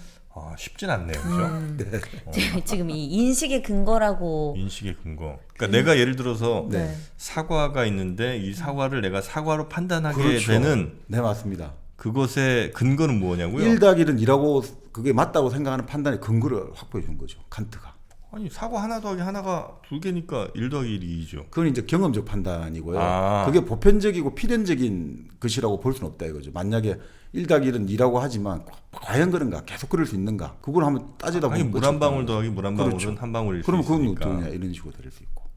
쉽진 않네요, 그죠? 지금 이 인식의 근거라고. 인식의 근거. 그러니까 내가 예를 들어서 네. 사과가 있는데 이 사과를 내가 사과로 판단하게 그렇죠. 되는 네, 맞습니다. 그것의 근거는 뭐냐고요? 1+1은 2라고 그게 맞다고 생각하는 판단의 근거를 확보해 준 거죠. 칸트가. 아니 사과 하나 더하기 하나가 2개니까 1 더하기 1이 2죠. 그건 이제 경험적 판단이고요. 아. 그게 보편적이고 필연적인 것이라고 볼 수는 없다 이거죠. 만약에 1+1은 2라고 하지만 과연 그런가? 계속 그럴 수 있는가? 그걸 한번 따지다 아니 보면 물 한 방울 더하기 물 한 방울은 그렇죠. 한 방울일 수 그러면 그건 있으니까. 어떠냐 이런 식으로 될 수 있고.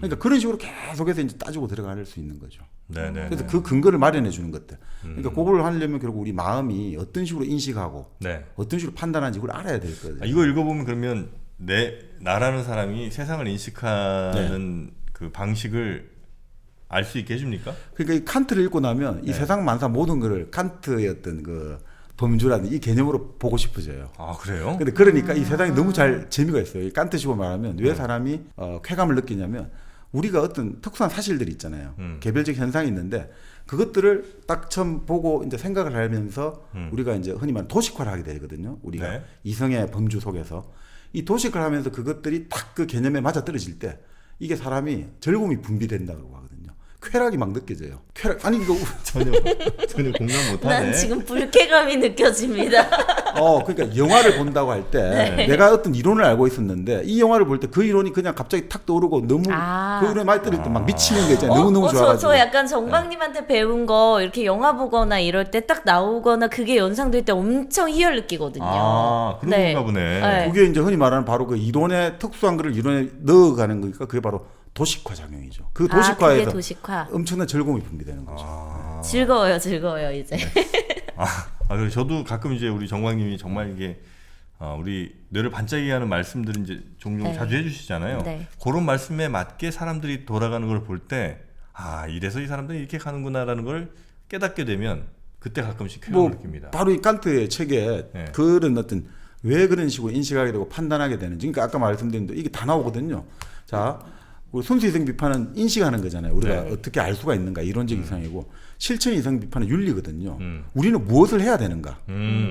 그러니까 그런 식으로 계속해서 이제 따지고 들어갈 수 있는 거죠. 네네. 그래서 그 근거를 마련해 주는 것들. 그러니까 그걸 하려면 결국 우리 마음이 어떤 식으로 인식하고 네. 어떤 식으로 판단하는지 그걸 알아야 될 거예요. 이거 읽어보면 그러면 나라는 사람이 세상을 인식하는 그 방식을 알 수 있게 해줍니까? 그러니까 이 칸트를 읽고 나면 이 세상 만사 모든 거를 칸트의 어떤 그 범주라는 이 개념으로 보고 싶어져요. 아 그래요? 근데 그러니까 이 세상이 너무 잘 재미가 있어요. 이 칸트식으로 말하면 왜 사람이 쾌감을 느끼냐면 우리가 어떤 특수한 사실들이 있잖아요. 개별적 현상이 있는데 그것들을 딱 처음 보고 이제 생각을 하면서 우리가 이제 흔히 말하는 도식화를 하게 되거든요. 우리가 네. 이성의 범주 속에서 이 도식화를 하면서 그것들이 딱 그 개념에 맞아 떨어질 때 이게 사람이 즐거움이 분비된다고 하거든요. 쾌락이 막 느껴져요. 쾌락 아니 이거 전혀 공감 못하네. 난 지금 불쾌감이 느껴집니다. 그러니까 영화를 본다고 할 때 내가 어떤 이론을 알고 있었는데 이 영화를 볼 때 그 이론이 그냥 갑자기 탁 떠오르고 너무 그 이론에 많이 떨어질 때 막 미치는 거 있잖아요. 너무너무 좋아가지고. 저 약간 정박님한테 배운 거 이렇게 영화 보거나 이럴 때 딱 나오거나 그게 연상될 때 엄청 희열 느끼거든요. 아 그런 네. 건가 보네. 네. 그게 이제 흔히 말하는 바로 그 이론의 특수한 거를 이론에 넣어가는 거니까 그게 바로 도식화 작용이죠. 그 그게 도식화에서 도식화. 엄청난 즐거움이 분비되는 거죠. 즐거워요 이제. 그리고 저도 가끔 이제 우리 정광님이 정말 이게 우리 뇌를 반짝이게 하는 말씀들을 이제 종종 네. 자주 해주시잖아요. 네. 그런 말씀에 맞게 사람들이 돌아가는 걸 볼 때 이래서 이 사람들이 이렇게 가는구나라는 걸 깨닫게 되면 그때 가끔씩 쾌감을 느낍니다. 바로 이 칸트의 책에 네. 그런 어떤 왜 그런 식으로 인식하게 되고 판단하게 되는지 그러니까 아까 말씀드린 대로 이게 다 나오거든요. 자, 우리 순수 이성 비판은 인식하는 거잖아요. 우리가 네. 어떻게 알 수가 있는가 이론적 이상이고 실천 이성 비판은 윤리거든요. 우리는 무엇을 해야 되는가?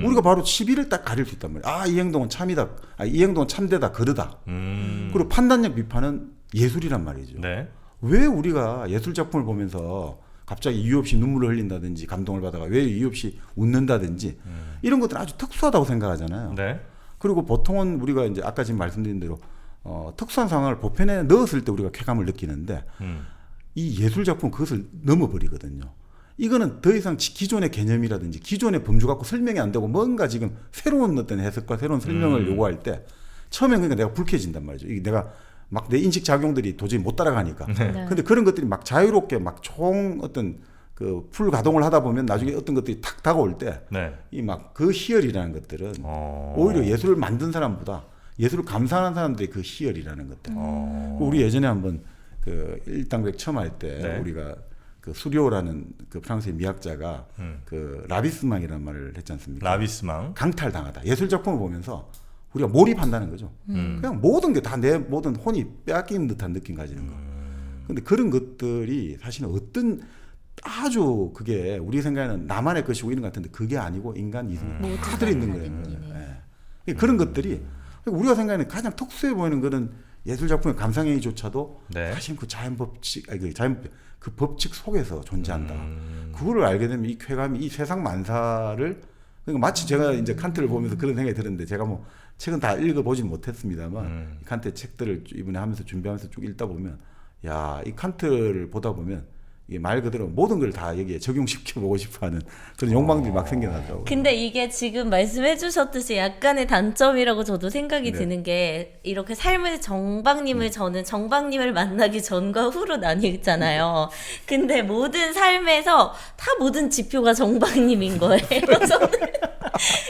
우리가 바로 시비를 딱 가릴 수 있단 말이에요. 이 행동은 참이다. 이 행동은 참되다. 그러다. 그리고 판단력 비판은 예술이란 말이죠. 네. 왜 우리가 예술 작품을 보면서 갑자기 이유 없이 눈물을 흘린다든지 감동을 받아가 왜 이유 없이 웃는다든지 이런 것들은 아주 특수하다고 생각하잖아요. 네. 그리고 보통은 우리가 이제 아까 지금 말씀드린 대로 특수한 상황을 보편에 넣었을 때 우리가 쾌감을 느끼는데 이 예술 작품 그것을 넘어버리거든요. 이거는 더 이상 기존의 개념이라든지 기존의 범주 갖고 설명이 안 되고 뭔가 지금 새로운 어떤 해석과 새로운 설명을 요구할 때 처음엔 그러니까 내가 불쾌해진단 말이죠. 이게 내가 막 내 인식 작용들이 도저히 못 따라가니까. 네. 근데 그런 것들이 막 자유롭게 막 총 어떤 그 풀 가동을 하다 보면 나중에 어떤 것들이 탁 다가올 때 이 막 그 희열이라는 것들은 오히려 예술을 만든 사람보다 예술을 감상하는 사람들의 그 희열이라는 것들. 우리 예전에 한번 그 일당백 처음 할 때 우리가 그 수료라는 그 프랑스의 미학자가 그 라비스망이라는 말을 했지 않습니까? 라비스망. 강탈당하다. 예술 작품을 보면서 우리가 몰입한다는 거죠. 그냥 모든 게 다 내 모든 혼이 빼앗기는 듯한 느낌 가지는 거. 근데 그런 것들이 사실은 어떤 아주 그게 우리 생각에는 나만의 것이고 이런 것 같은데 그게 아니고 인간 이성이 다 들어있는 거예요. 예. 그런 것들이 우리가 생각하는 가장 특수해 보이는 그런 예술 작품의 감상행위조차도 네. 사실 그 자연 법칙, 그 법칙 속에서 존재한다. 그거를 알게 되면 이 쾌감이 이 세상 만사를 그러니까 마치 제가 이제 칸트를 보면서 그런 생각이 들었는데 제가 뭐 책은 다 읽어보진 못했습니다만 이 칸트의 책들을 이번에 하면서 준비하면서 쭉 읽다 보면 야, 이 칸트를 보다 보면 이게 말 그대로 모든 걸 다 여기에 적용시켜 보고 싶어하는 그런 욕망들이 막 생겨나더라고요. 근데 이게 지금 말씀해 주셨듯이 약간의 단점이라고 저도 생각이 네. 드는 게 이렇게 삶의 정박님을 저는 정박님을 만나기 전과 후로 나뉘잖아요. 근데 모든 삶에서 다 모든 지표가 정박님인 거예요. 저는.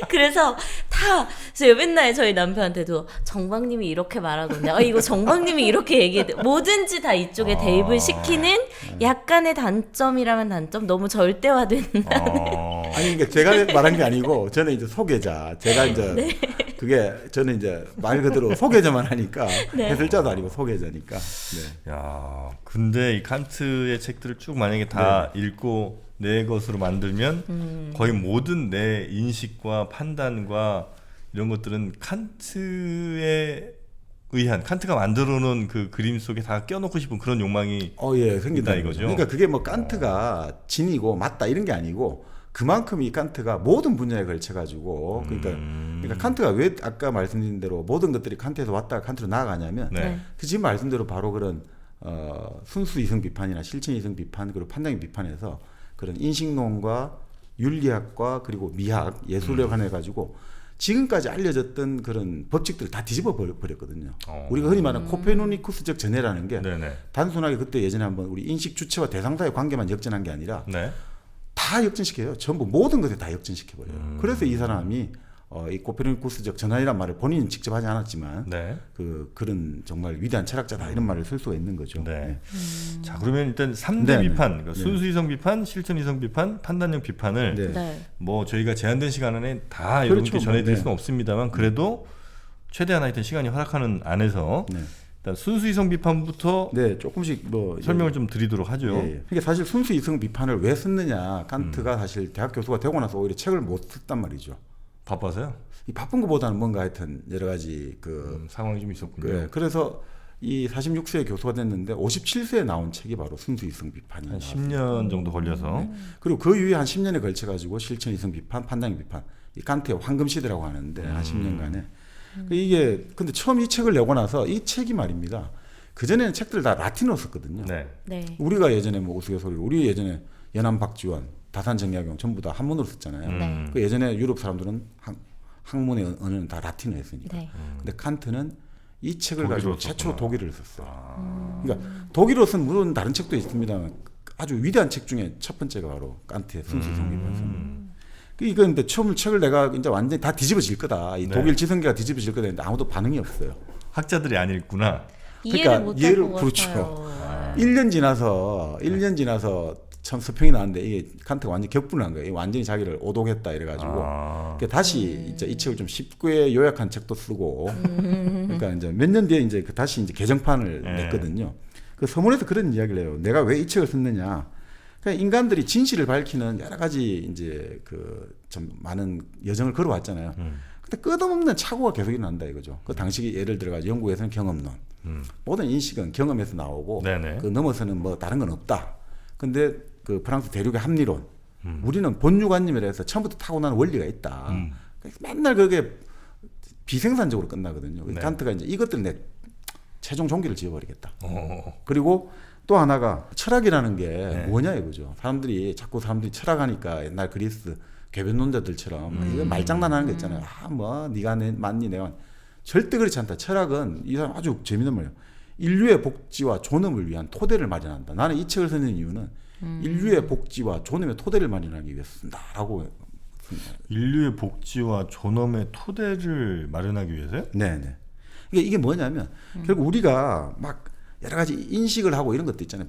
그래서 다 제가 맨날 저희 남편한테도 정박님이 이렇게 말하던데 이거 정박님이 이렇게 얘기해 뭐든지 다 이쪽에 대입을 시키는 약간의 단점이라면 단점 너무 절대화된 아니 그러니까 제가 말한 게 아니고 저는 이제 소개자 제가 이제 그게 저는 이제 말 그대로 소개자만 하니까 해설자도 아니고 소개자니까 야, 근데 이 칸트의 책들을 쭉 만약에 다 읽고 내 것으로 만들면 거의 모든 내 인식과 판단과 이런 것들은 칸트에 의한 칸트가 만들어놓은 그 그림 속에 다 껴놓고 싶은 그런 욕망이 예, 생긴다 이거죠. 그러니까 그게 뭐 칸트가 진이고 맞다 이런 게 아니고 그만큼 이 칸트가 모든 분야에 걸쳐가지고 그러니까 칸트가 왜 아까 말씀드린 대로 모든 것들이 칸트에서 왔다가 칸트로 나아가냐면 그 지금 말씀대로 바로 그런 순수 이성 비판이나 실천 이성 비판 그리고 판단의 비판에서 그런 인식론과 윤리학과 그리고 미학 예술에 관해 가지고 지금까지 알려졌던 그런 법칙들을 다 뒤집어 버렸거든요. 우리가 흔히 말하는 코페르니쿠스적 전해라는 게 단순하게 그때 예전에 한번 우리 인식 주체와 대상사의 관계만 역전한 게 아니라 다 역전시켜요. 전부 모든 것에 다 역전시켜버려요. 그래서 이 사람이 이 코페르니쿠스적 전환이란 말을 본인은 직접 하지 않았지만 그런 정말 위대한 철학자다 이런 말을 쓸 수가 있는 거죠. 자, 그러면 일단 3대 비판, 그러니까 순수 이성 비판, 실천 이성 비판, 판단형 비판을 뭐 저희가 제한된 시간 안에 다 여러분께 전해드릴 수는 없습니다만 그래도 최대한 하여튼 시간이 허락하는 안에서 일단 순수 이성 비판부터 조금씩 뭐 설명을 좀 드리도록 하죠. 그러니까 사실 순수 이성 비판을 왜 썼느냐 칸트가 사실 대학 교수가 되고 나서 오히려 책을 못 썼단 말이죠. 바빠서요? 이 바쁜 것보다는 뭔가 하여튼 여러 가지 상황이 좀 있었군요. 그래서 이 46세에 교수가 됐는데 57세에 나온 책이 바로 순수 이성 비판이 한 10년 정도 걸려서 그리고 그 이후에 한 10년에 걸쳐 가지고 실천 이성 비판, 판단 비판 이 칸트의 황금 시대라고 하는데 한 10년간에 이게 근데 처음 이 책을 내고 나서 이 책이 말입니다. 그 전에는 책들 다 라틴어로 썼거든요. 우리가 예전에 뭐 우스갯소리 우리 예전에 연암 박지원, 다산 정약용 전부 다 한문으로 썼잖아요. 그 예전에 유럽 사람들은 학문의 언어는 다 라틴어였으니까. 근데 칸트는 이 책을 가지고 최초로 독일어를 썼어요. 그러니까 독일어로 쓴 물론 다른 책도 있습니다만 아주 위대한 책 중에 첫 번째가 바로 칸트의 순수 이성 비판입니다. 이건 근데 처음 책을 내가 이제 완전히 다 뒤집어질 거다. 이 독일 지성계가 뒤집어질 거다 했는데 아무도 반응이 없어요. 학자들이 안 읽구나. 이해를 못할 것 그렇죠. 같아요. 1년 지나서 참 서평이 나왔는데 이게 칸트가 완전히 격분을 한 거예요. 완전히 자기를 오독했다 이래가지고 다시 이제 이 책을 좀 쉽게 요약한 책도 쓰고 그러니까 이제 몇 년 뒤에 이제 다시 이제 개정판을 냈거든요. 그 서문에서 그런 이야기를 해요. 내가 왜 이 책을 썼느냐? 그러니까 인간들이 진실을 밝히는 여러 가지 이제 좀 많은 여정을 걸어왔잖아요. 근데 끝없는 착오가 계속 일어난다 이거죠. 그 당시 예를 들어가 영국에서는 경험론, 모든 인식은 경험에서 나오고 그 넘어서는 뭐 다른 건 없다. 근데 그 프랑스 대륙의 합리론, 우리는 본유관념이라 해서 처음부터 타고난 원리가 있다. 그래서 맨날 그게 비생산적으로 끝나거든요. 칸트가 이제 이것들 내 최종 종기를 지어버리겠다. 그리고 또 하나가 철학이라는 게 뭐냐 이거죠. 사람들이 철학하니까 옛날 그리스 궤변론자들처럼 이거 말장난하는 거 있잖아요. 뭐 네가 맞니 내가 절대 그렇지 않다. 철학은 이 사람 아주 재밌는 말이에요. 인류의 복지와 존엄을 위한 토대를 마련한다. 나는 이 책을 쓰는 이유는 인류의 복지와 존엄의 토대를 마련하기 위해서 쓴다라고. 인류의 복지와 존엄의 토대를 마련하기 위해서요? 네네. 이게 뭐냐면 결국 우리가 막 여러 가지 인식을 하고 이런 것도 있잖아요.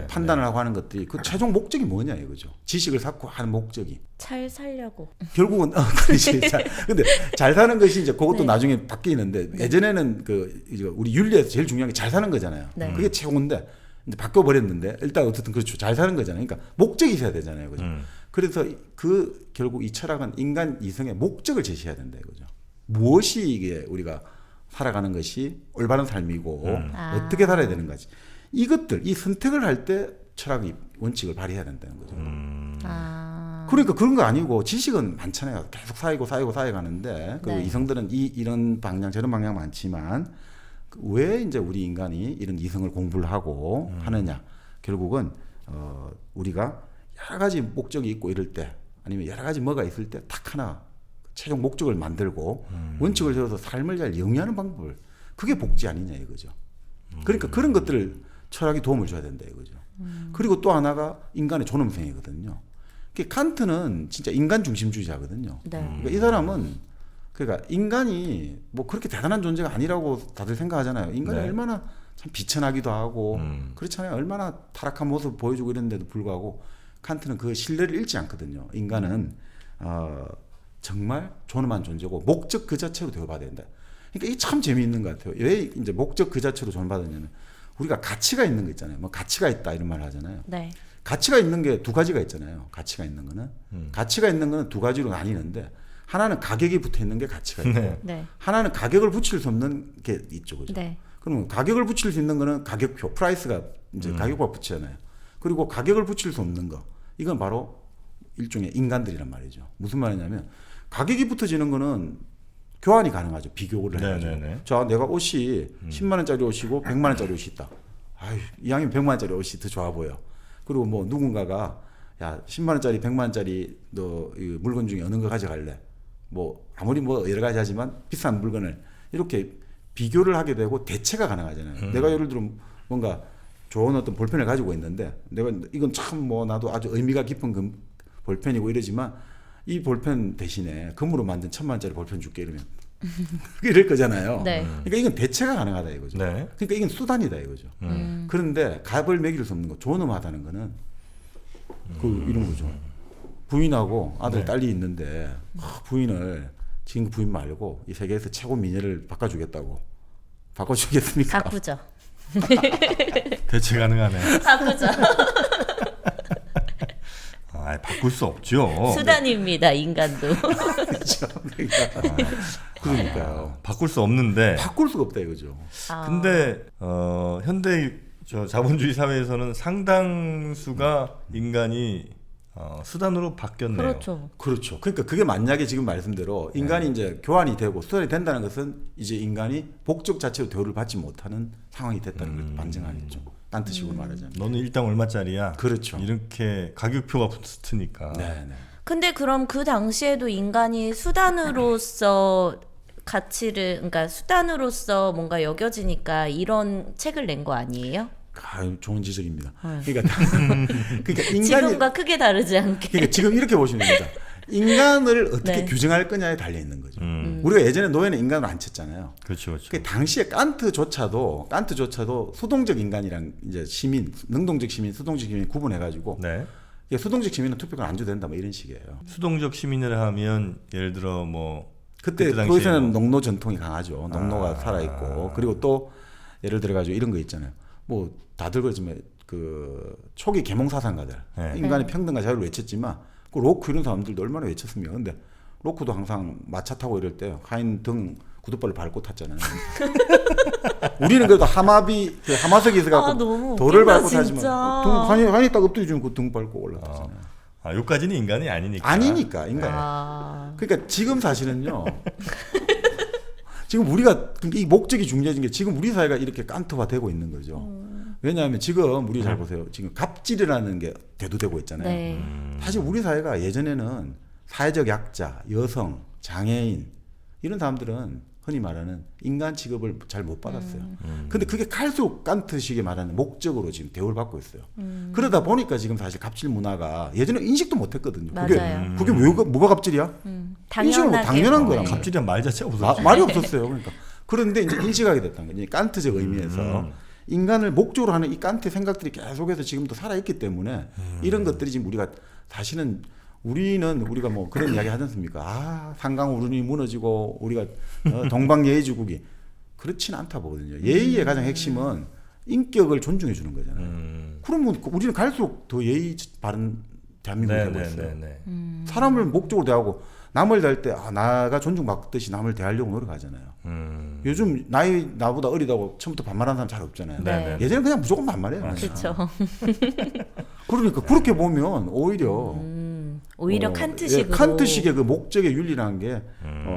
판단을 하고 하는 것들이 그 최종 목적이 뭐냐 이거죠. 지식을 쌓고 하는 목적이. 잘 살려고. 결국은 그렇지. 근데 잘 사는 것이 이제 그것도 네. 나중에 바뀌는데 예전에는 그 이제 우리 윤리에서 제일 중요한 게 잘 사는 거잖아요. 네. 그게 최고인데 이제 바뀌어 버렸는데 일단 어쨌든 그렇죠. 잘 사는 거잖아요. 그러니까 목적이 있어야 되잖아요. 그죠? 그래서 그 결국 이 철학은 인간 이성의 목적을 제시해야 된다 이거죠. 무엇이 이게 우리가 살아가는 것이 올바른 삶이고 어떻게 살아야 되는 거지. 이것들 이 선택을 할 때 철학의 원칙을 발휘해야 된다는 거죠. 그러니까 그런 거 아니고 지식은 많잖아요. 계속 쌓이고 쌓여가는데 그 네. 이성들은 이런 방향 저런 방향 많지만 왜 이제 우리 인간이 이런 이성을 공부를 하고 하느냐. 결국은 우리가 여러 가지 목적이 있고 이럴 때 아니면 여러 가지 뭐가 있을 때 딱 하나 최종 목적을 만들고 원칙을 세워서 삶을 잘 영위하는 방법을 그게 복지 아니냐 이거죠. 그러니까 그런 것들을 철학이 도움을 줘야 된다 이거죠. 그리고 또 하나가 인간의 존엄성이거든요. 칸트는 진짜 인간 중심주의자거든요. 네. 그러니까 이 사람은 그러니까 인간이 뭐 그렇게 대단한 존재가 아니라고 다들 생각하잖아요. 인간이 네. 얼마나 참 비천하기도 하고 그렇잖아요. 얼마나 타락한 모습 보여주고 이랬는데도 불구하고 칸트는 그 신뢰를 잃지 않거든요. 인간은 정말 존엄한 존재고 목적 그 자체로 대우받아야 된다. 그러니까 이게 참 재미있는 것 같아요. 왜 이제 목적 그 자체로 존받았냐면 우리가 가치가 있는 거 있잖아요. 뭐 가치가 있다 이런 말 하잖아요. 네. 가치가 있는 게 두 가지가 있잖아요. 가치가 있는 거는 가치가 있는 거는 두 가지로 나뉘는데 하나는 가격이 붙어 있는 게 가치가 있고 네. 네. 하나는 가격을 붙일 수 없는 게 있죠, 그죠? 네. 그러면 가격을 붙일 수 있는 거는 가격표, 프라이스가 이제 가격과 붙이잖아요. 그리고 가격을 붙일 수 없는 거, 이건 바로 일종의 인간들이란 말이죠. 무슨 말이냐면 가격이 붙어지는 거는 교환이 가능하죠. 비교를 해가지고. 네네네. 자, 내가 옷이 10만 원짜리 옷이고 100만 원짜리 옷이 있다. 아유, 이왕이면 100만 원짜리 옷이 더 좋아 보여. 그리고 뭐 누군가가 야, 10만 원짜리, 100만 원짜리 너 이 물건 중에 어느 거 가져갈래? 뭐 아무리 뭐 여러 가지 하지만 비싼 물건을 이렇게 비교를 하게 되고 대체가 가능하잖아요. 내가 예를 들어 뭔가 좋은 어떤 볼펜을 가지고 있는데 내가 이건 참 뭐 나도 아주 의미가 깊은 볼펜이고 이러지만 이 볼펜 대신에 금으로 만든 1,000만 원짜리 볼펜 줄게 이러면 이럴 거잖아요. 네. 그러니까 이건 대체가 가능하다 이거죠. 네. 그러니까 이건 수단이다 이거죠. 그런데 값을 매길 수 없는 거, 존엄하다는 거는 그 이런 거죠. 부인하고 아들 네. 딸이 있는데 부인을 지금 부인 말고 이 세계에서 최고 미녀를 바꿔주겠다고 바꿔주겠습니까? 바꾸죠. 대체 가능하네. 바꾸죠. 바꿀 수 없죠. 수단입니다, 인간도. 그렇죠. 그러니까요. 바꿀 수 없는데. 바꿀 수가 없다 이거죠. 근데 현대 자본주의 사회에서는 상당수가 인간이 수단으로 바뀌었네요. 그렇죠. 그렇죠. 그러니까 그게 만약에 지금 말씀대로 인간이 이제 교환이 되고 수단이 된다는 것은 이제 인간이 복적 자체로 대우를 받지 못하는 상황이 됐다는 걸 반증하겠죠. 딴 뜻으로 말하자면. 너는 일당 얼마짜리야? 그렇죠. 이렇게 가격표가 붙으니까. 네. 근데 그럼 그 당시에도 인간이 수단으로서 가치를, 그러니까 수단으로서 뭔가 여겨지니까 이런 책을 낸 거 아니에요? 좋은 지적입니다. 그러니까 인간이 지금과 크게 다르지 않게. 그러니까 지금 이렇게 보시면 됩니다. 인간을 어떻게 네. 규정할 거냐에 달려 있는 거죠. 우리가 예전에 노예는 인간을 안 쳤잖아요. 그렇죠. 그 당시에 칸트조차도 수동적 인간이랑 이제 시민, 능동적 시민, 수동적 시민 구분해 가지고 네. 수동적 시민은 투표가 안 줘도 된다 뭐 이런 식이에요. 수동적 시민을 하면 예를 들어 뭐 그때 당시에 거기서는 뭐- 농노 전통이 강하죠. 농노가 살아 있고 그리고 또 예를 들어 가지고 이런 거 있잖아요. 뭐 다들 그러지만 그 초기 계몽 사상가들 네. 인간의 평등과 자유를 외쳤지만 그 로크 이런 사람들도 얼마나 외쳤습니까? 근데 로크도 항상 마차 타고 이럴 때 하인 등 구두발을 밟고 탔잖아요. 우리는 그래도 하마석에 있어갖고 너무 돌을 웃긴다, 밟고 타지만 진짜. 하인이 딱 엎드려 주면 그 등 밟고 올라타잖아요. 요까지는 인간이 아니니까. 아니니까 인간. 그러니까 지금 사실은요. 지금 우리가 이 목적이 중요해진 게 지금 우리 사회가 이렇게 깐트화되고 있는 거죠. 왜냐하면 지금 우리 잘 보세요. 지금 갑질이라는 게 대두되고 있잖아요. 네. 사실 우리 사회가 예전에는 사회적 약자, 여성, 장애인 이런 사람들은 흔히 말하는 인간 취급을 잘 못 받았어요. 근데 그게 갈수록 깐트식에 말하는 목적으로 지금 대우를 받고 있어요. 그러다 보니까 지금 사실 갑질 문화가 예전에 인식도 못 했거든요. 맞아요. 그게 뭐가 갑질이야? 인식을 못 당연한 거란 갑질이란 말 자체가 없었죠. 말이 없었어요. 그러니까 그런데 이제 인식하게 됐다는 거죠. 깐트적 의미에서 인간을 목적으로 하는 이 칸트의 생각들이 계속해서 지금도 살아있기 때문에 이런 것들이 지금 우리가 다시는 우리가 뭐 그런 이야기 하지 않습니까? 아, 상강우른이 무너지고 우리가 동방예의주국이 그렇지는 않다 보거든요. 예의의 가장 핵심은 인격을 존중해 주는 거잖아요. 그러면 우리는 갈수록 더 예의 바른 대한민국이 되고 있어요. 사람을 목적으로 대하고 남을 대할 때 나가 존중받듯이 남을 대하려고 노력하잖아요. 요즘 나보다 어리다고 처음부터 반말하는 사람 잘 없잖아요. 네. 예전에 그냥 무조건 반말해요. 그렇죠. 그러니까 그렇게 보면 오히려 칸트식으로 칸트식의 그 목적의 윤리라는 게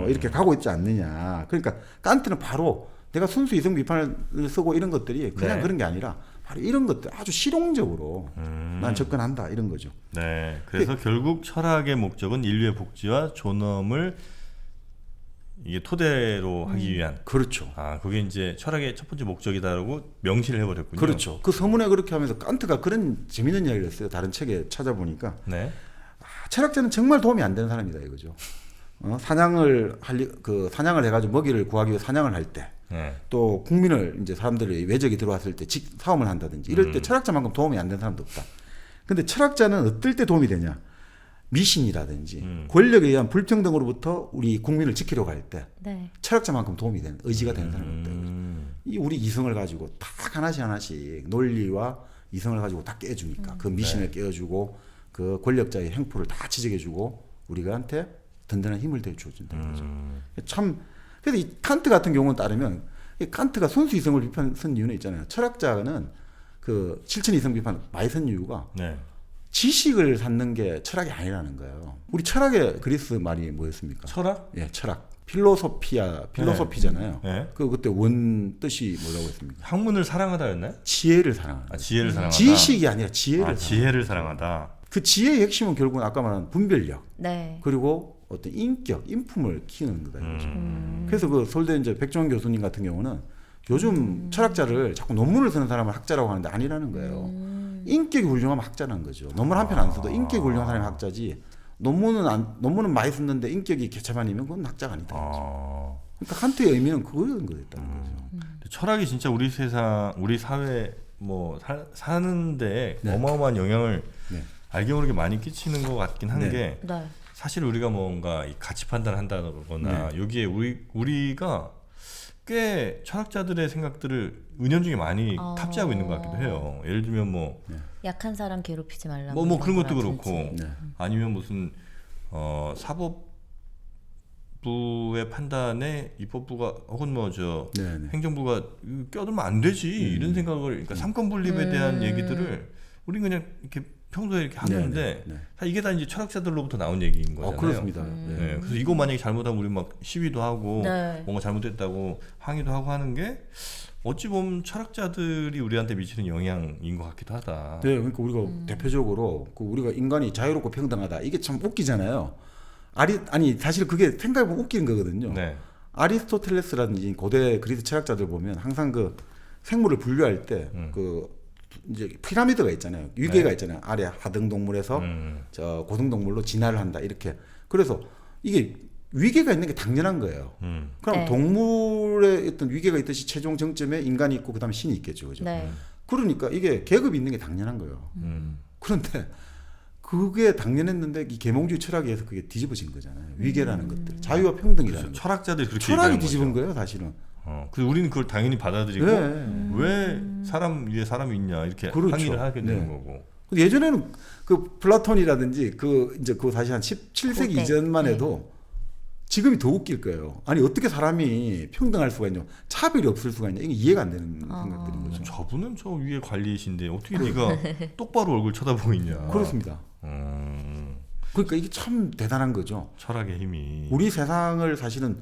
이렇게 가고 있지 않느냐. 그러니까 칸트는 바로 내가 순수 이성 비판을 쓰고 이런 것들이 그냥 네. 그런 게 아니라 바로 이런 것들 아주 실용적으로 난 접근한다 이런 거죠. 네, 그래서 결국 철학의 목적은 인류의 복지와 존엄을 이게 토대로 하기 위한. 그렇죠. 그게 이제 철학의 첫 번째 목적이다라고 명시를 해버렸군요. 그렇죠. 그 서문에 그렇게 하면서 칸트가 그런 재밌는 이야기를 했어요. 다른 책에 찾아보니까 네. 철학자는 정말 도움이 안 되는 사람이다 이거죠. 사냥을 해가지고 먹이를 구하기 위해 사냥을 할 때, 네. 또 국민을 이제 사람들이 외적이 들어왔을 때 사움을 한다든지 이럴 때 철학자만큼 도움이 안 되는 사람도 없다. 근데 철학자는 어떨 때 도움이 되냐? 미신이라든지 권력에 의한 불평등으로부터 우리 국민을 지키려고 할 때 네. 철학자만큼 도움이 되는 의지가 되는 사람이 없다. 이 우리 이성을 가지고 딱 하나씩 논리와 이성을 가지고 다 깨주니까 그 미신을 깨워주고 그 권력자의 행포를 다 지적해주고 우리한테 든든한 힘을 대주어준다는 거죠. 참 그래서 이 칸트 같은 경우는 따르면 이 칸트가 순수 이성을 쓴 이유는 있잖아요. 철학자는 그 실천 이성 비판 많이 쓴 이유가 네. 지식을 찾는 게 철학이 아니라는 거예요. 우리 철학의 그리스 말이 뭐였습니까? 철학? 예, 철학. 필로소피잖아요. 네. 그때 원 뜻이 뭐라고 했습니까? 학문을 사랑하다였나요? 지혜를 사랑하는. 지혜를 사랑하다. 지식이 아니라 지혜를. 지혜를 사랑하다. 그 지혜의 핵심은 결국은 아까 말한 분별력. 네. 그리고 어떤 인격, 인품을 키우는 거다 이거죠. 그래서 그 서울대 이제 백종원 교수님 같은 경우는 요즘 철학자를 자꾸 논문을 쓰는 사람을 학자라고 하는데 아니라는 거예요. 인격이 훌륭하면 학자라는 거죠. 논문 한 편 안 써도 인격이 훌륭한 사람이 학자지. 논문은 많이 썼는데 인격이 개차반이면 그건 학자가 아니다. 그러니까 칸트의 의미는 그런 거였다는 거죠. 철학이 진짜 우리 세상, 우리 사회 뭐 사는데 네. 어마어마한 영향을 네. 알게 모르게 많이 끼치는 것 같긴 한 네. 게 네. 사실 우리가 뭔가 이 가치 판단을 한다거나 여기에 우리가 꽤 철학자들의 생각들을 은연중에 많이 탑재하고 있는 것 같기도 해요. 예를 들면 뭐 약한 사람 괴롭히지 말라. 뭐 그런 것도 거라든지. 그렇고 네. 아니면 무슨 사법부의 판단에 입법부가 혹은 뭐 저 네, 네. 행정부가 껴들면 안 되지 이런 생각을 그러니까 삼권 분립에 대한 얘기들을 우린 그냥 이렇게 평소에 이렇게 하는데 네, 네. 사실 이게 다 이제 철학자들로부터 나온 얘기인 거잖아요. 그렇습니다. 네, 그래서 이거 만약에 잘못하면 우리 막 시위도 하고 네. 뭔가 잘못됐다고 항의도 하고 하는 게 어찌 보면 철학자들이 우리한테 미치는 영향인 것 같기도 하다. 네, 그러니까 우리가 대표적으로 우리가 인간이 자유롭고 평등하다 이게 참 웃기잖아요. 아니 사실 그게 생각해보면 웃기는 거거든요. 네. 아리스토텔레스라든지 고대 그리스 철학자들 보면 항상 그 생물을 분류할 때 그 이제 피라미드가 있잖아요. 위계가 있잖아요. 아래 하등 동물에서 저 고등 동물로 진화를 한다 이렇게. 그래서 이게 위계가 있는 게 당연한 거예요. 그럼 네. 동물의 어떤 위계가 있듯이 최종 정점에 인간이 있고 그다음에 신이 있겠죠, 그죠? 네. 그러니까 이게 계급이 있는 게 당연한 거예요. 그런데 그게 당연했는데 이 계몽주의 철학에 의해서 그게 뒤집어진 거잖아요. 위계라는 것들, 자유와 평등이라는 것. 철학자들이 그렇게 철학이 얘기하는 뒤집은 거죠. 거예요, 사실은. 그래서 우리는 그걸 당연히 받아들이고 네. 왜 사람 위에 사람이 있냐 이렇게 그렇죠. 항의를 하게 되는 네. 거고. 예전에는 그 플라톤이라든지 그 다시 한 17세기 그때. 이전만 해도 지금이 더 웃길 거예요. 아니 어떻게 사람이 평등할 수가 있냐, 차별이 없을 수가 있냐, 이게 이해가 안 되는 생각들인 거죠. 저분은 저 위에 관리이신데 어떻게 네가 똑바로 얼굴 쳐다보고 있냐. 그렇습니다. 그러니까 이게 참 대단한 거죠. 철학의 힘이. 우리 세상을 사실은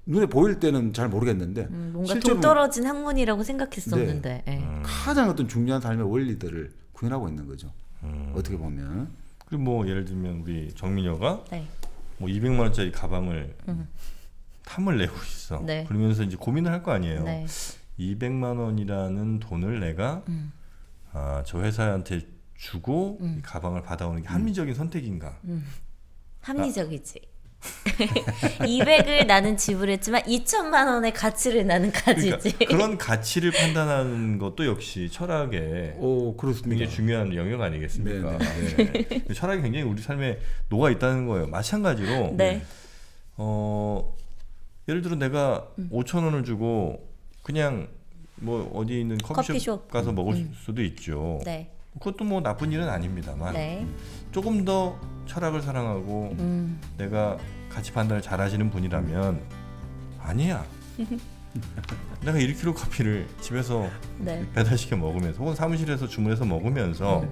눈에 보일 때는 잘 모르겠는데 뭔가 실제로 동떨어진 학문이라고 생각했었는데. 네. 가장 어떤 중요한 삶의 원리들을 구현하고 있는 거죠. 어떻게 보면. 그리고 뭐 예를 들면 우리 정민여가 네. 뭐 200만 원짜리 가방을 탐을 내고 있어. 네. 그러면서 이제 고민을 할 거 아니에요. 네. 200만 원이라는 돈을 내가 저 회사한테 주고 이 가방을 받아오는 게 합리적인 선택인가? 합리적이지. 200을 나는 지불했지만 2천만 원의 가치를 나는 가지지. 그러니까 그런 가치를 판단하는 것도 역시 철학의 그렇습니다. 굉장히 중요한 영역 아니겠습니까? 네. 네. 철학이 굉장히 우리 삶에 녹아 있다는 거예요. 마찬가지로 네. 예를 들어 내가 5천 원을 주고 그냥 뭐 어디 있는 커피숍 커피숍. 가서 먹을 수도 있죠. 네. 그것도 뭐 나쁜 일은 아닙니다만 네. 조금 더 철학을 사랑하고 내가 가치 판단을 잘하시는 분이라면 아니야. 내가 1kg 커피를 집에서 네. 배달시켜 먹으면서 혹은 사무실에서 주문해서 먹으면서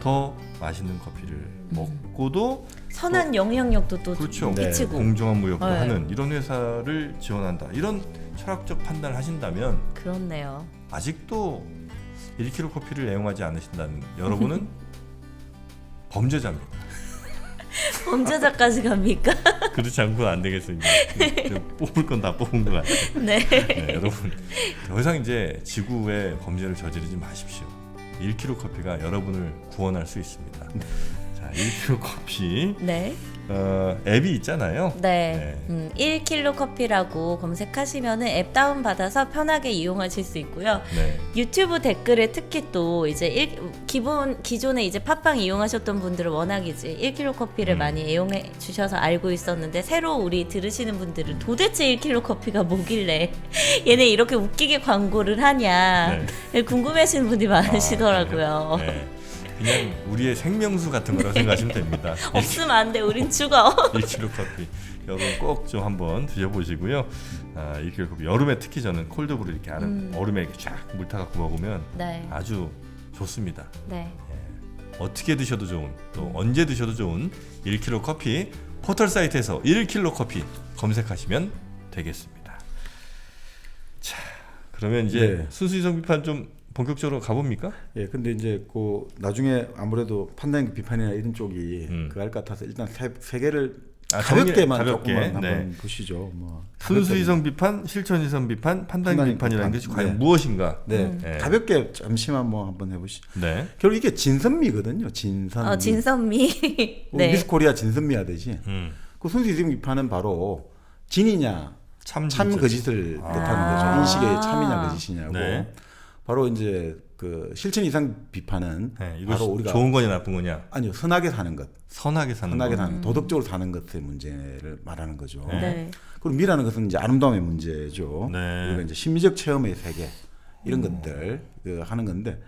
더 맛있는 커피를 먹고도 선한 영향력도 또 그렇죠. 끼치고. 공정한 무역도 네. 하는 이런 회사를 지원한다. 이런 철학적 판단을 하신다면 그렇네요. 아직도 1kg 커피를 애용하지 않으신다는 여러분은 범죄자입니다. 범죄자까지 갑니까? 그렇지 않고는 안 되겠어 이제 뽑을 건 다 뽑은 것 같아요. 네. 네, 여러분 더 이상 이제 지구에 범죄를 저지르지 마십시오. 1kg 커피가 여러분을 구원할 수 있습니다. 자, 1kg 커피 네. 앱이 있잖아요. 네. 1kg 커피라고 검색하시면은 앱 다운 받아서 편하게 이용하실 수 있고요. 네. 유튜브 댓글에 특히 또 이제 기존에 이제 팟빵 이용하셨던 분들은 워낙 이제 1kg 커피를 많이 애용해 주셔서 알고 있었는데 새로 우리 들으시는 분들은 도대체 1kg 커피가 뭐길래 얘네 이렇게 웃기게 광고를 하냐 궁금해하시는 분들이 많으시더라고요. 네. 그냥 우리의 생명수 같은 거라고 생각하시면 됩니다. 없으면 안 돼. 우린 죽어. 1kg 커피 여러분 꼭 좀 한번 드셔보시고요. 1kg 커피 여름에 특히 저는 콜드브루 이렇게 얼음에 이렇게 쫙 물 타갖고 먹으면 네. 아주 좋습니다. 네. 어떻게 드셔도 좋은 또 언제 드셔도 좋은 1kg 커피 포털 사이트에서 1kg 커피 검색하시면 되겠습니다. 자, 그러면 이제 네. 순수 이성 비판 좀 본격적으로 가봅니까? 예, 근데 이제 그 나중에 아무래도 판단 비판이나 이런 쪽이 그거 할 것 같아서 일단 세 개를 가볍게만 가볍게, 조금만 네. 한번 보시죠. 뭐 순수 이성 비판, 실천 이성 비판, 판단 판단 비판이라는 비판. 것이 과연 네. 무엇인가? 네, 네. 가볍게 잠시만 뭐 한번 해보시죠. 네. 결국 이게 진선미거든요. 진선미. 진선미. 네. 네. 미스코리아 진선미 하듯이 그 순수 이성 비판은 바로 진이냐 참 거짓을 뜻하는 거죠. 인식의 참이냐 거짓이냐고. 네. 바로 이제 그 실천 이상 비판은 네, 바로 우리가 좋은 거냐 나쁜 거냐? 아니요 선하게 사는 것, 선하게 사는 선하게 거. 사는 도덕적으로 사는 것의 문제를 말하는 거죠. 네. 그리고 미라는 것은 이제 아름다움의 문제죠. 네. 우리가 이제 심리적 체험의 세계 이런 것들 하는 건데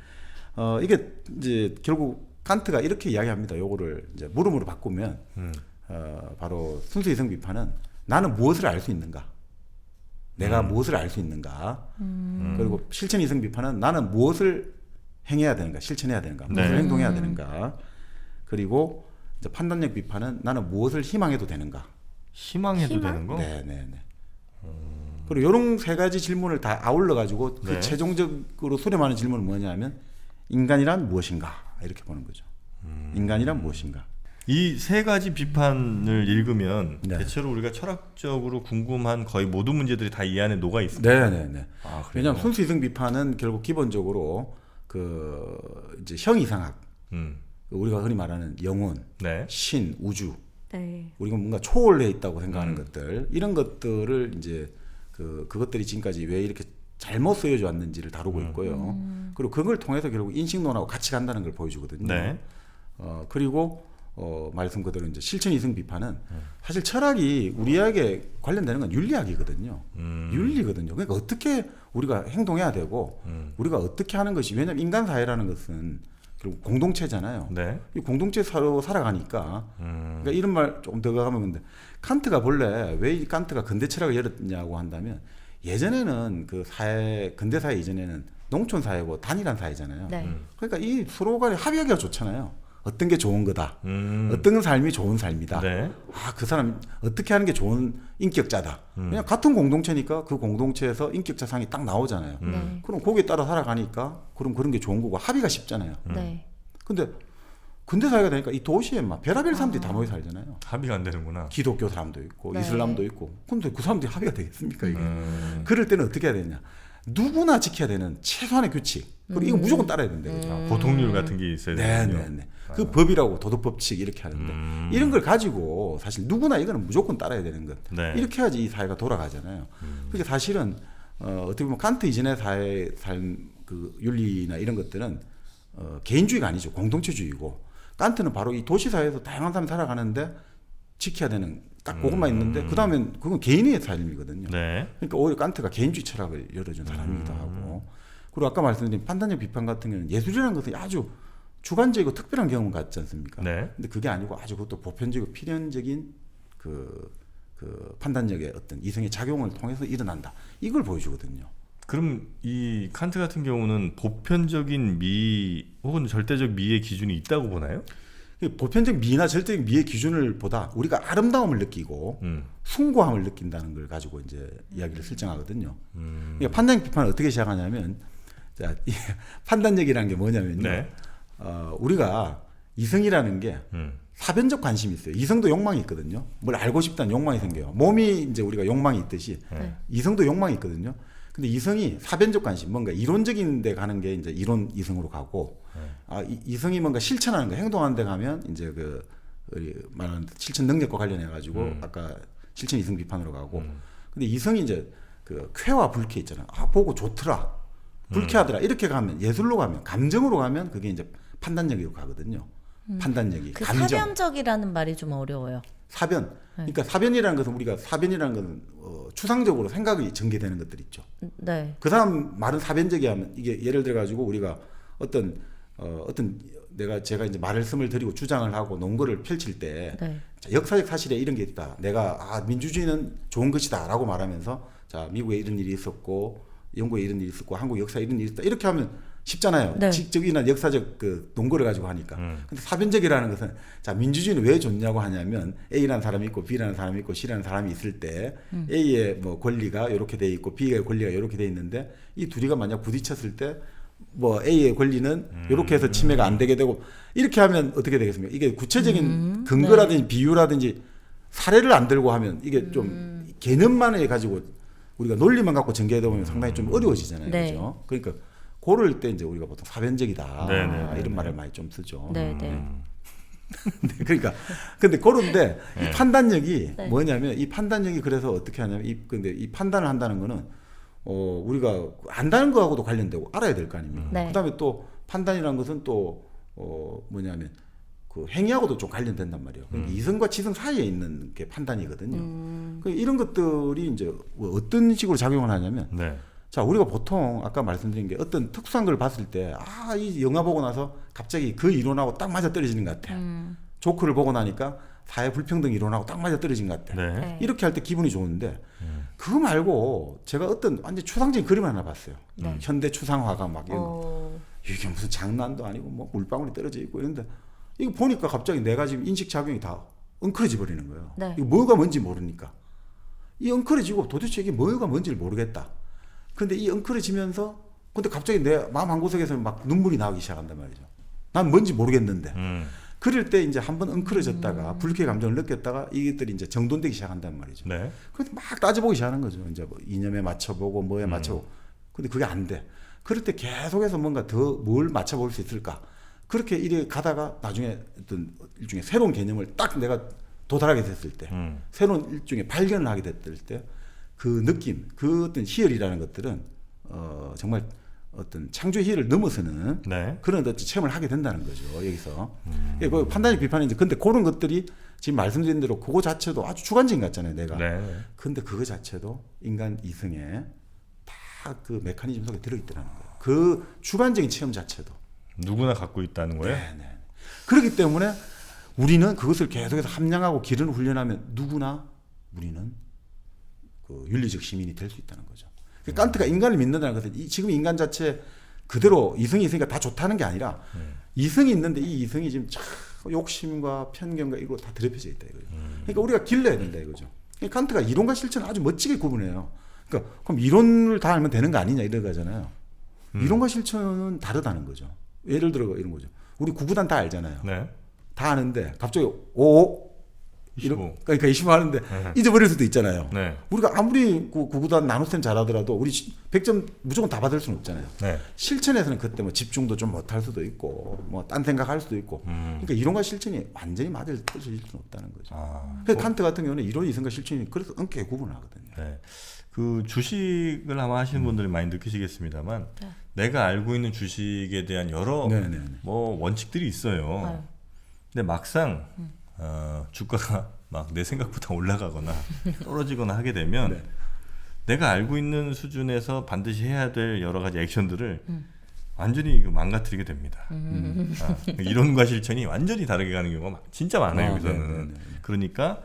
이게 이제 결국 칸트가 이렇게 이야기합니다. 요거를 이제 물음으로 바꾸면 바로 순수 이성 비판은 나는 무엇을 알 수 있는가? 내가 무엇을 알 수 있는가? 그리고 실천 이성 비판은 나는 무엇을 행해야 되는가? 실천해야 되는가? 무엇을 네. 행동해야 되는가? 그리고 이제 판단력 비판은 나는 무엇을 희망해도 되는가? 희망해도 되는 거? 네, 네, 네. 그리고 이런 세 가지 질문을 다 아울러 가지고 그 네. 최종적으로 수렴하는 질문은 뭐냐면 인간이란 무엇인가? 이렇게 보는 거죠. 인간이란 무엇인가? 이 세 가지 비판을 읽으면 네. 대체로 우리가 철학적으로 궁금한 거의 모든 문제들이 다 이 안에 녹아 있습니다. 네, 네, 네. 아, 그래요? 왜냐하면 순수 이성 비판은 결국 기본적으로 그 이제 형이상학, 우리가 흔히 말하는 영혼, 네. 신, 우주, 네. 우리가 뭔가 초월해 있다고 생각하는 것들 이런 것들을 이제 그것들이 지금까지 왜 이렇게 잘못 쓰여져 왔는지를 다루고 있고요. 그리고 그걸 통해서 결국 인식론하고 같이 간다는 걸 보여주거든요. 네. 그리고 말씀 그대로 이제 실천 이성 비판은 사실 철학이 우리에게 관련되는 건 윤리학이거든요. 윤리거든요. 그러니까 어떻게 우리가 행동해야 되고 우리가 어떻게 하는 것이 왜냐하면 인간 사회라는 것은 결국 공동체잖아요. 네. 이 공동체 서로 살아가니까 그러니까 이런 말 조금 더 가면 근데 칸트가 본래 왜 이 칸트가 근대 철학을 열었냐고 한다면 예전에는 그 사회 근대 사회 이전에는 농촌 사회고 단일한 사회잖아요. 네. 그러니까 이 서로 간에 합의하기가 좋잖아요. 어떤 게 좋은 거다. 어떤 삶이 좋은 삶이다. 네. 그 사람 어떻게 하는 게 좋은 인격자다. 그냥 같은 공동체니까 그 공동체에서 인격자 상이 딱 나오잖아요. 네. 그럼 거기에 따라 살아가니까 그럼 그런 게 좋은 거고 합의가 쉽잖아요. 네. 근데 근대 사회가 되니까 이 도시에 막 별의별 사람들이 다 모여 살잖아요. 합의가 안 되는구나. 기독교 사람도 있고 네. 이슬람도 있고. 근데 그 사람들이 합의가 되겠습니까 이게? 그럴 때는 어떻게 해야 되냐? 누구나 지켜야 되는 최소한의 규칙. 그리고 이거 무조건 따라야 된다. 그죠? 보통률 같은 게 있어야 되는군요. 네네네. 그 법이라고 도덕법칙 이렇게 하는데 이런 걸 가지고 사실 누구나 이거는 무조건 따라야 되는 것. 네. 이렇게 해야지 이 사회가 돌아가잖아요. 그러니까 사실은 어떻게 보면 칸트 이전의 사회 삶 그 윤리나 이런 것들은 개인주의가 아니죠. 공동체주의고 칸트는 바로 이 도시 사회에서 다양한 사람이 살아가는데 지켜야 되는 딱 그것만 있는데 그 다음엔 그건 개인의 삶이거든요. 네. 그러니까 오히려 칸트가 개인주의 철학을 열어준 사람이기도 하고 그리고 아까 말씀드린 판단력 비판 같은 경우는 예술이라는 것은 아주 주관적이고 특별한 경험을 갖지 않습니까? 네. 근데 그게 아니고 아주 그것도 보편적이고 필연적인 그 판단력의 어떤 이성의 작용을 통해서 일어난다. 이걸 보여주거든요. 그럼 이 칸트 같은 경우는 보편적인 미 혹은 절대적 미의 기준이 있다고 보나요? 보편적 미나 절대적 미의 기준을 보다 우리가 아름다움을 느끼고 숭고함을 느낀다는 걸 가지고 이제 이야기를 설정하거든요. 그러니까 판단 비판을 어떻게 시작하냐면 자, 이 판단력이라는 게 뭐냐면요. 네. 우리가 이성이라는 게 사변적 관심이 있어요. 이성도 욕망이 있거든요. 뭘 알고 싶다는 욕망이 생겨요. 몸이 이제 우리가 욕망이 있듯이 이성도 욕망이 있거든요. 근데 이성이 사변적 관심, 뭔가 이론적인 데 가는 게 이제 이론 이성으로 가고, 이성이 뭔가 실천하는 거, 행동하는 데 가면 이제 그 말하는 실천 능력과 관련해 가지고 아까 실천 이성 비판으로 가고, 근데 이성이 이제 그 쾌와 불쾌 있잖아요. 보고 좋더라, 불쾌하더라 이렇게 가면 예술로 가면 감정으로 가면 그게 이제 판단력으로 가거든요. 판단력이 그 감정. 사변적이라는 말이 좀 어려워요. 사변. 그러니까 사변이라는 것은 우리가 사변이라는 것은 추상적으로 생각이 전개되는 것들 있죠. 네. 그 사람 말은 사변적이 하면 이게 예를 들어 가지고 우리가 어떤 제가 이제 말씀을 드리고 주장을 하고 논거를 펼칠 때 네. 자, 역사적 사실에 이런 게 있다. 내가 민주주의는 좋은 것이다라고 말하면서 자 미국에 이런 일이 있었고 영국에 이런 일이 있었고 한국 역사에 이런 일이 있다. 이렇게 하면 쉽잖아요. 네. 직접이나 역사적 그 논거를 가지고 하니까. 근데 사변적이라는 것은 자 민주주의는 왜 좋냐고 하냐면 A라는 사람이 있고 B라는 사람이 있고 C라는 사람이 있을 때 A의 뭐 권리가 이렇게 돼 있고 B의 권리가 이렇게 돼 있는데 이 둘이가 만약 부딪혔을 때 뭐 A의 권리는 이렇게 해서 침해가 안 되게 되고 이렇게 하면 어떻게 되겠습니까? 이게 구체적인 근거라든지 네. 비유라든지 사례를 안 들고 하면 이게 좀 개념만을 가지고 우리가 논리만 갖고 전개하다 보면 상당히 좀 어려워지잖아요. 네. 그죠? 그러니까 그럴 때 이제 우리가 보통 사변적이다. 네네. 이런 말을 많이 좀 쓰죠. 네, 네. 네, 그러니까 근데 그런데 이 판단력이 네. 뭐냐면 이 판단력이 그래서 어떻게 하냐면 근데 이 판단을 한다는 거는 우리가 안다는 거하고도 관련되고 알아야 될 거 아닙니까? 네. 그다음에 또 판단이라는 것은 또 뭐냐면 그 행위하고도 좀 관련된단 말이에요. 그러니까 이성과 지성 사이에 있는 게 판단이거든요. 그러니까 이런 것들이 이제 어떤 식으로 작용을 하냐면 네. 자, 우리가 보통 아까 말씀드린 게 어떤 특수한 걸 봤을 때 이 영화 보고 나서 갑자기 그 이론하고 딱 맞아 떨어지는 것 같아. 조크를 보고 나니까 사회 불평등 이론하고 딱 맞아 떨어진 것 같아. 네. 네. 이렇게 할 때 기분이 좋은데 그거 말고 제가 어떤 완전 추상적인 그림을 하나 봤어요. 현대 추상화가 막 이런 거. 이게 무슨 장난도 아니고 뭐 물방울이 떨어져 있고 이런데 이거 보니까 갑자기 내가 지금 인식 작용이 다 엉클어져 버리는 거예요. 네. 이거 뭐가 뭔지 모르니까 이 엉클어지고 도대체 이게 뭐가 뭔지를 모르겠다. 근데 이 엉클어지면서 근데 갑자기 내 마음 한구석에서 막 눈물이 나오기 시작한단 말이죠. 난 뭔지 모르겠는데. 그럴 때 이제 한번 엉클어졌다가 불쾌 감정을 느꼈다가 이것들이 이제 정돈되기 시작한단 말이죠. 네. 그래서 막 따져보기 시작하는 거죠. 이제 뭐 이념에 맞춰보고 뭐에 맞춰보고. 근데 그게 안 돼. 그럴 때 계속해서 뭔가 더 뭘 맞춰볼 수 있을까. 그렇게 이래 가다가 나중에 어떤 일종의 새로운 개념을 딱 내가 도달하게 됐을 때 새로운 일종의 발견을 하게 됐을 때 그 느낌, 그 어떤 희열이라는 것들은 정말 어떤 창조 희열을 넘어서는 네. 그런 어떤 체험을 하게 된다는 거죠. 여기서 그 판단적 비판인지 근데 그런 것들이 지금 말씀드린 대로 그거 자체도 아주 주관적인 것 같잖아요. 내가. 네. 근데 그거 자체도 인간 이성에 다 그 메커니즘 속에 들어있더라는 거예요. 그 주관적인 체험 자체도. 누구나 갖고 있다는 거예요? 네. 그렇기 때문에 우리는 그것을 계속해서 함량하고 기르는 훈련하면 누구나 우리는 그 윤리적 시민이 될 수 있다는 거죠. 칸트가 인간을 믿는다는 것은 지금 인간 자체 그대로 이성이 있으니까 다 좋다는 게 아니라 이성이 있는데 이 이성이 지금 욕심과 편견과 이거 다 드럽혀져 있다 이거죠. 그러니까 우리가 길러야 된다 이거죠. 칸트가 이론과 실천을 아주 멋지게 구분해요. 그러니까 그럼 이론을 다 알면 되는 거 아니냐 이러잖아요. 이론과 실천은 다르다는 거죠. 예를 들어 이런 거죠. 우리 구구단 다 알잖아요. 네. 다 아는데 갑자기 그러니까 25 하는데 잊어버릴 수도 있잖아요. 네. 우리가 아무리 구구단 나눗셈 잘하더라도 우리 100점 무조건 다 받을 수는 없잖아요. 네. 실천에서는 그때 뭐 집중도 좀 못할 수도 있고 뭐 딴 생각할 수도 있고 그러니까 이론과 실천이 완전히 맞을 수는 없다는 거죠. 그래서 칸트 같은 경우는 이론 이성과 실천이 그래서 엄격히 구분을 하거든요. 네. 그 주식을 아마 하시는 분들이 많이 느끼시겠습니다만 내가 알고 있는 주식에 대한 여러 네네네. 뭐 원칙들이 있어요. 근데 막상 주가가 막 내 생각보다 올라가거나 떨어지거나 하게 되면 네. 내가 알고 있는 수준에서 반드시 해야 될 여러 가지 액션들을 완전히 망가뜨리게 됩니다. 이론과 실천이 완전히 다르게 가는 경우가 진짜 많아요. 여기서는. 네네네. 그러니까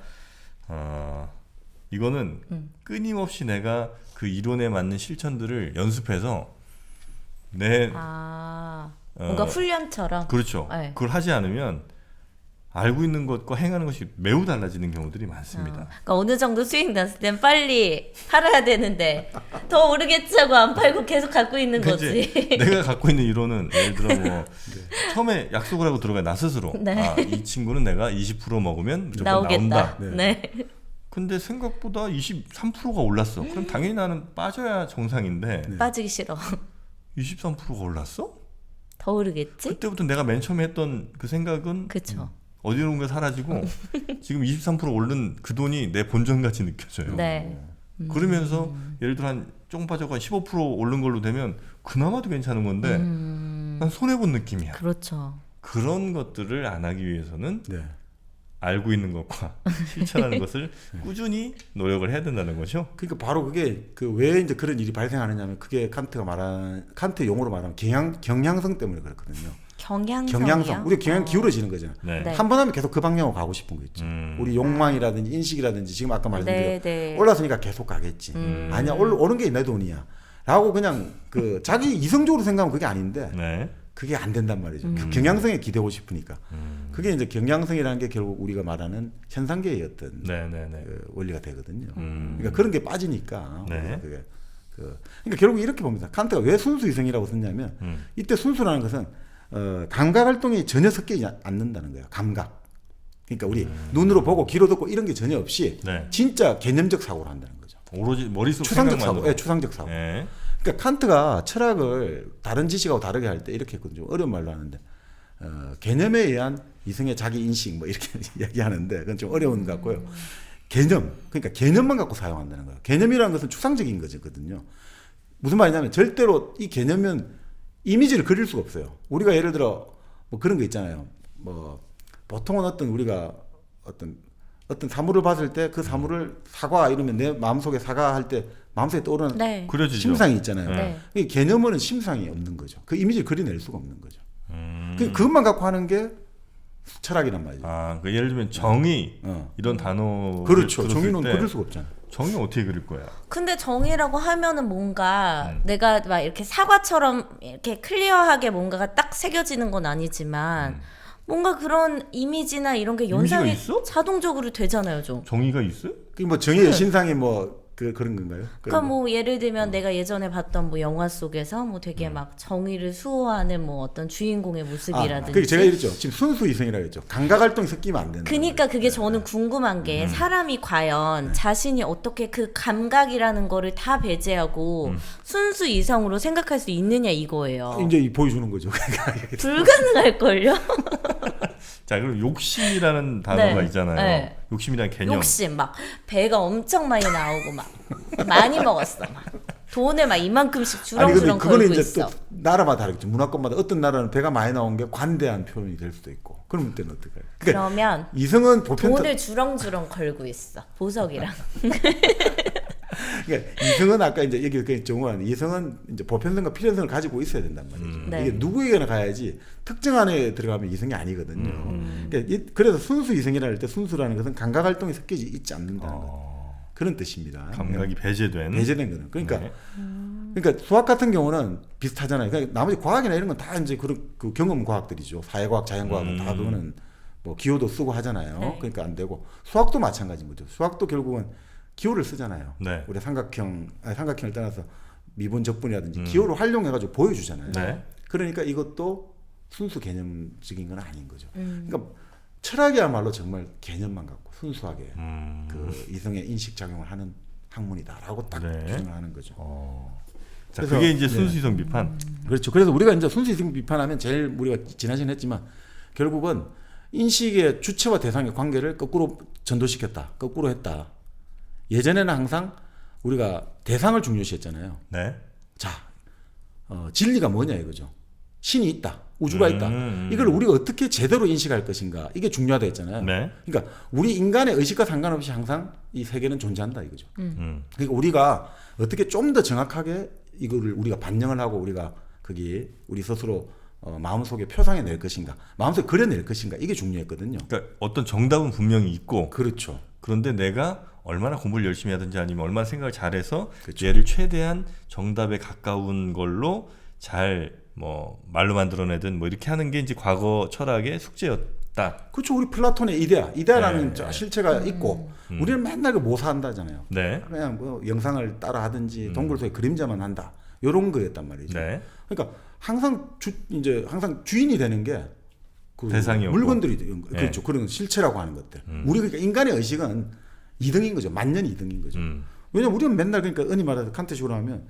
이거는 끊임없이 내가 그 이론에 맞는 실천들을 연습해서 내 뭔가 훈련처럼. 그렇죠. 네. 그걸 하지 않으면 알고 있는 것과 행하는 것이 매우 달라지는 경우들이 많습니다. 그러니까 어느 정도 수익 났을 땐 빨리 팔아야 되는데 더 오르겠지 하고 안 팔고 계속 갖고 있는 거지. 내가 갖고 있는 이론은 예를 들어 뭐 처음에 약속을 하고 들어가요. 나 스스로. 네. 이 친구는 내가 20% 먹으면 무조건 나오겠다. 나온다. 네. 근데 생각보다 23%가 올랐어. 그럼 당연히 나는 빠져야 정상인데 빠지기 싫어. 23%가 올랐어? 더 오르겠지? 그때부터 내가 맨 처음에 했던 그 생각은 그쵸. 어디론가 사라지고 지금 23% 오른 그 돈이 내 본전 같이 느껴져요. 네. 그러면서 예를 들어 한 조금 빠져가 15% 오른 걸로 되면 그나마도 괜찮은 건데 난 손해본 느낌이야. 그렇죠. 그런 것들을 안 하기 위해서는 네. 알고 있는 것과 실천하는 것을 꾸준히 노력을 해야 된다는 거죠. 그러니까 바로 그게 그 왜 이제 그런 일이 발생하느냐면 그게 칸트 용어로 말하면 경향성 때문에 그렇거든요. 경향성. 우리 경향 기울어지는 거잖아요. 네. 네. 한 번 하면 계속 그 방향으로 가고 싶은 거 있죠. 우리 욕망이라든지 인식이라든지 지금 아까 말씀드린 네. 올랐으니까 계속 가겠지. 아니야 오른 게 내 돈이야. 라고 그냥 그 자기 이성적으로 생각하면 그게 아닌데 네. 그게 안 된단 말이죠. 그 경향성에 기대고 싶으니까. 그게 이제 경향성이라는 게 결국 우리가 말하는 현상계의 어떤 네네네. 그 원리가 되거든요. 그러니까 그런 게 빠지니까. 네. 그게 그러니까 결국 이렇게 봅니다. 칸트가 왜 순수 이성이라고 썼냐면 이때 순수라는 것은 감각 활동이 전혀 섞이지 않는다는 거예요. 감각. 그러니까 우리 눈으로 보고 귀로 듣고 이런 게 전혀 없이 네. 진짜 개념적 사고를 한다는 거죠. 오로지 머릿속 추상적 생각만으로. 사고. 예, 추상적 사고. 네. 그러니까 칸트가 철학을 다른 지식하고 다르게 할 때 이렇게 했거든요. 좀 어려운 말로 하는데 개념에 의한 이성의 자기 인식 뭐 이렇게 이야기하는데 그건 좀 어려운 것 같고요. 개념. 그러니까 개념만 갖고 사용한다는 거예요. 개념이라는 것은 추상적인 거거든요. 무슨 말이냐면 절대로 이 개념은 이미지를 그릴 수가 없어요. 우리가 예를 들어 뭐 그런 거 있잖아요. 뭐 보통은 어떤 우리가 어떤 사물을 봤을 때 그 사물을 사과 이러면 내 마음속에 사과 할 때 마음속에 떠오르는 네. 그려지죠. 심상이 있잖아요. 네. 이 개념은 심상이 없는 거죠. 그 이미지를 그려낼 수가 없는 거죠. 그것만 갖고 하는 게 철학이란 말이죠. 그 예를 들면 정의 이런 단어 그렇죠. 정의는 그릴 수가 없잖아요. 정의 어떻게 그릴 거야? 근데 정의라고 하면은 뭔가 내가 막 이렇게 사과처럼 이렇게 클리어하게 뭔가가 딱 새겨지는 건 아니지만 뭔가 그런 이미지나 이런 게 연상이 있어? 자동적으로 되잖아요, 좀. 정의가 있어요? 그 뭐 정의의 신상이 뭐 그런 건가요? 그러니까 뭐 예를 들면 내가 예전에 봤던 뭐 영화 속에서 뭐 되게 막 정의를 수호하는 뭐 어떤 주인공의 모습이라든지. 그게 제가 이랬죠. 지금 순수 이성이라고 했죠. 감각 활동이 섞이면 안 된다. 그러니까 그게 저는 궁금한 게 사람이 과연 자신이 어떻게 그 감각이라는 거를 다 배제하고 순수 이성으로 생각할 수 있느냐 이거예요. 이제 보여주는 거죠. 불가능할걸요? 자, 그럼 욕심이라는 단어가 네. 있잖아요. 네. 욕심이라는 개념. 욕심 막 배가 엄청 많이 나오고 막 많이 먹었어 막 돈을 막 이만큼씩 주렁주렁 그거는 걸고 이제 있어. 또 나라마다 다르겠죠. 문화권마다 어떤 나라는 배가 많이 나온 게 관대한 표현이 될 수도 있고. 그럼 때는 어떨까요? 그러니까 그러면 이성은 보편 돈을 주렁주렁 걸고 있어 보석이랑. 그러니까 이성은 아까 이제 얘기 정한 이성은 이제 보편성과 필연성을 가지고 있어야 된단 말이죠. 네. 이게 누구에게나 가야지 특정 안에 들어가면 이성이 아니거든요. 그러니까 그래서 순수 이성이라 할 때 순수라는 것은 감각 활동이 섞이지 있지 않는다는 거. 그런 뜻입니다. 감각이 배제된. 배제된 거는. 그러니까 네. 그러니까 수학 같은 경우는 비슷하잖아요. 그러니까 나머지 과학이나 이런 건 다 이제 그 경험 과학들이죠. 사회과학, 자연과학은 다 그거는 뭐 기호도 쓰고 하잖아요. 네. 그러니까 안 되고 수학도 마찬가지인 거죠. 수학도 결국은 기호를 쓰잖아요. 네. 우리 삼각형을 떠나서 미분 적분이라든지 기호를 활용해가지고 보여주잖아요. 네. 그러니까 이것도 순수 개념적인 건 아닌 거죠. 그러니까 철학이야말로 정말 개념만 갖고 순수하게 그 이성의 인식 작용을 하는 학문이다라고 딱 네. 규정을 하는 거죠. 자, 그래서- 그게 이제 순수이성 비판. 그렇죠. 그래서 우리가 이제 순수이성 비판하면 제일 우리가 지난 시간에 했지만 결국은 인식의 주체와 대상의 관계를 거꾸로 전도시켰다. 거꾸로 했다. 예전에는 항상 우리가 대상을 중요시했잖아요. 네. 자, 진리가 뭐냐 이거죠. 신이 있다. 우주가 있다. 이걸 우리가 어떻게 제대로 인식할 것인가. 이게 중요하다 했잖아요. 네. 그러니까 우리 인간의 의식과 상관없이 항상 이 세계는 존재한다 이거죠. 음. 그러니까 우리가 어떻게 좀 더 정확하게 이거를 우리가 반영을 하고 우리가 거기 우리 스스로 마음속에 표상해 낼 것인가, 마음속에 그려낼 것인가 이게 중요했거든요. 그러니까 어떤 정답은 분명히 있고 그렇죠. 그런데 내가 얼마나 공부를 열심히 하든지 아니면 얼마나 생각을 잘해서 그렇죠. 얘를 최대한 정답에 가까운 걸로 잘 뭐 말로 만들어내든 뭐 이렇게 하는 게 이제 과거 철학의 숙제였다. 그렇죠. 우리 플라톤의 이데아라는 네. 실체가 있고 우리는 맨날 그 모사한다잖아요. 네. 그냥 뭐 영상을 따라 하든지 동굴 속에 그림자만 한다. 이런 거였단 말이죠. 네. 그러니까 항상 항상 주인이 되는 게 그 대상이 없고. 물건들이 네. 그렇죠. 그런 실체라고 하는 것들. 우리 그러니까 인간의 의식은 이등인 거죠. 만년 이등인 거죠. 왜냐면 우리는 맨날 그러니까 흔히 말해서 칸트식으로 하면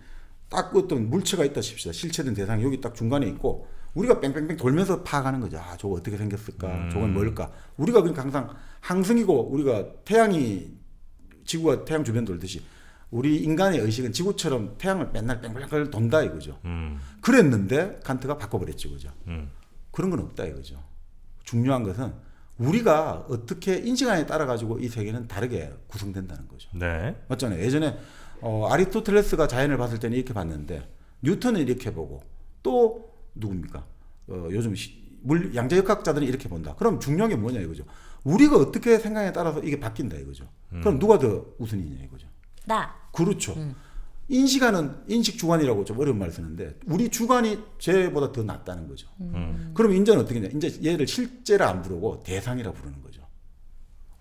딱 어떤 물체가 있다 칩시다. 실체된 대상이 여기 딱 중간에 있고 우리가 뺑뺑뺑 돌면서 파악하는 거죠. 아, 저거 어떻게 생겼을까? 저건 뭘까? 우리가 그러니까 항상 항승이고 우리가 태양이 지구가 태양 주변 돌듯이 우리 인간의 의식은 지구처럼 태양을 맨날 뺑뺑뺑 돈다 이거죠. 그랬는데 칸트가 바꿔버렸죠, 그죠? 그런 건 없다 이거죠. 중요한 것은 우리가 어떻게 인식하느냐에 따라 가지고 이 세계는 다르게 구성된다는 거죠. 네. 맞잖아요. 예전에 아리스토텔레스가 자연을 봤을 때는 이렇게 봤는데 뉴턴은 이렇게 보고 또 누굽니까? 요즘 양자역학자들은 이렇게 본다. 그럼 중요한 게 뭐냐 이거죠. 우리가 어떻게 생각에 따라서 이게 바뀐다 이거죠. 그럼 누가 더 우선이냐 이거죠. 나. 그렇죠. 인식하는 인식 주관이라고 좀 어려운 말 쓰는데 우리 주관이 쟤보다 더 낫다는 거죠. 그럼 인제는 어떻게 했냐? 이제 얘를 실제라 안 부르고 대상이라 부르는 거죠.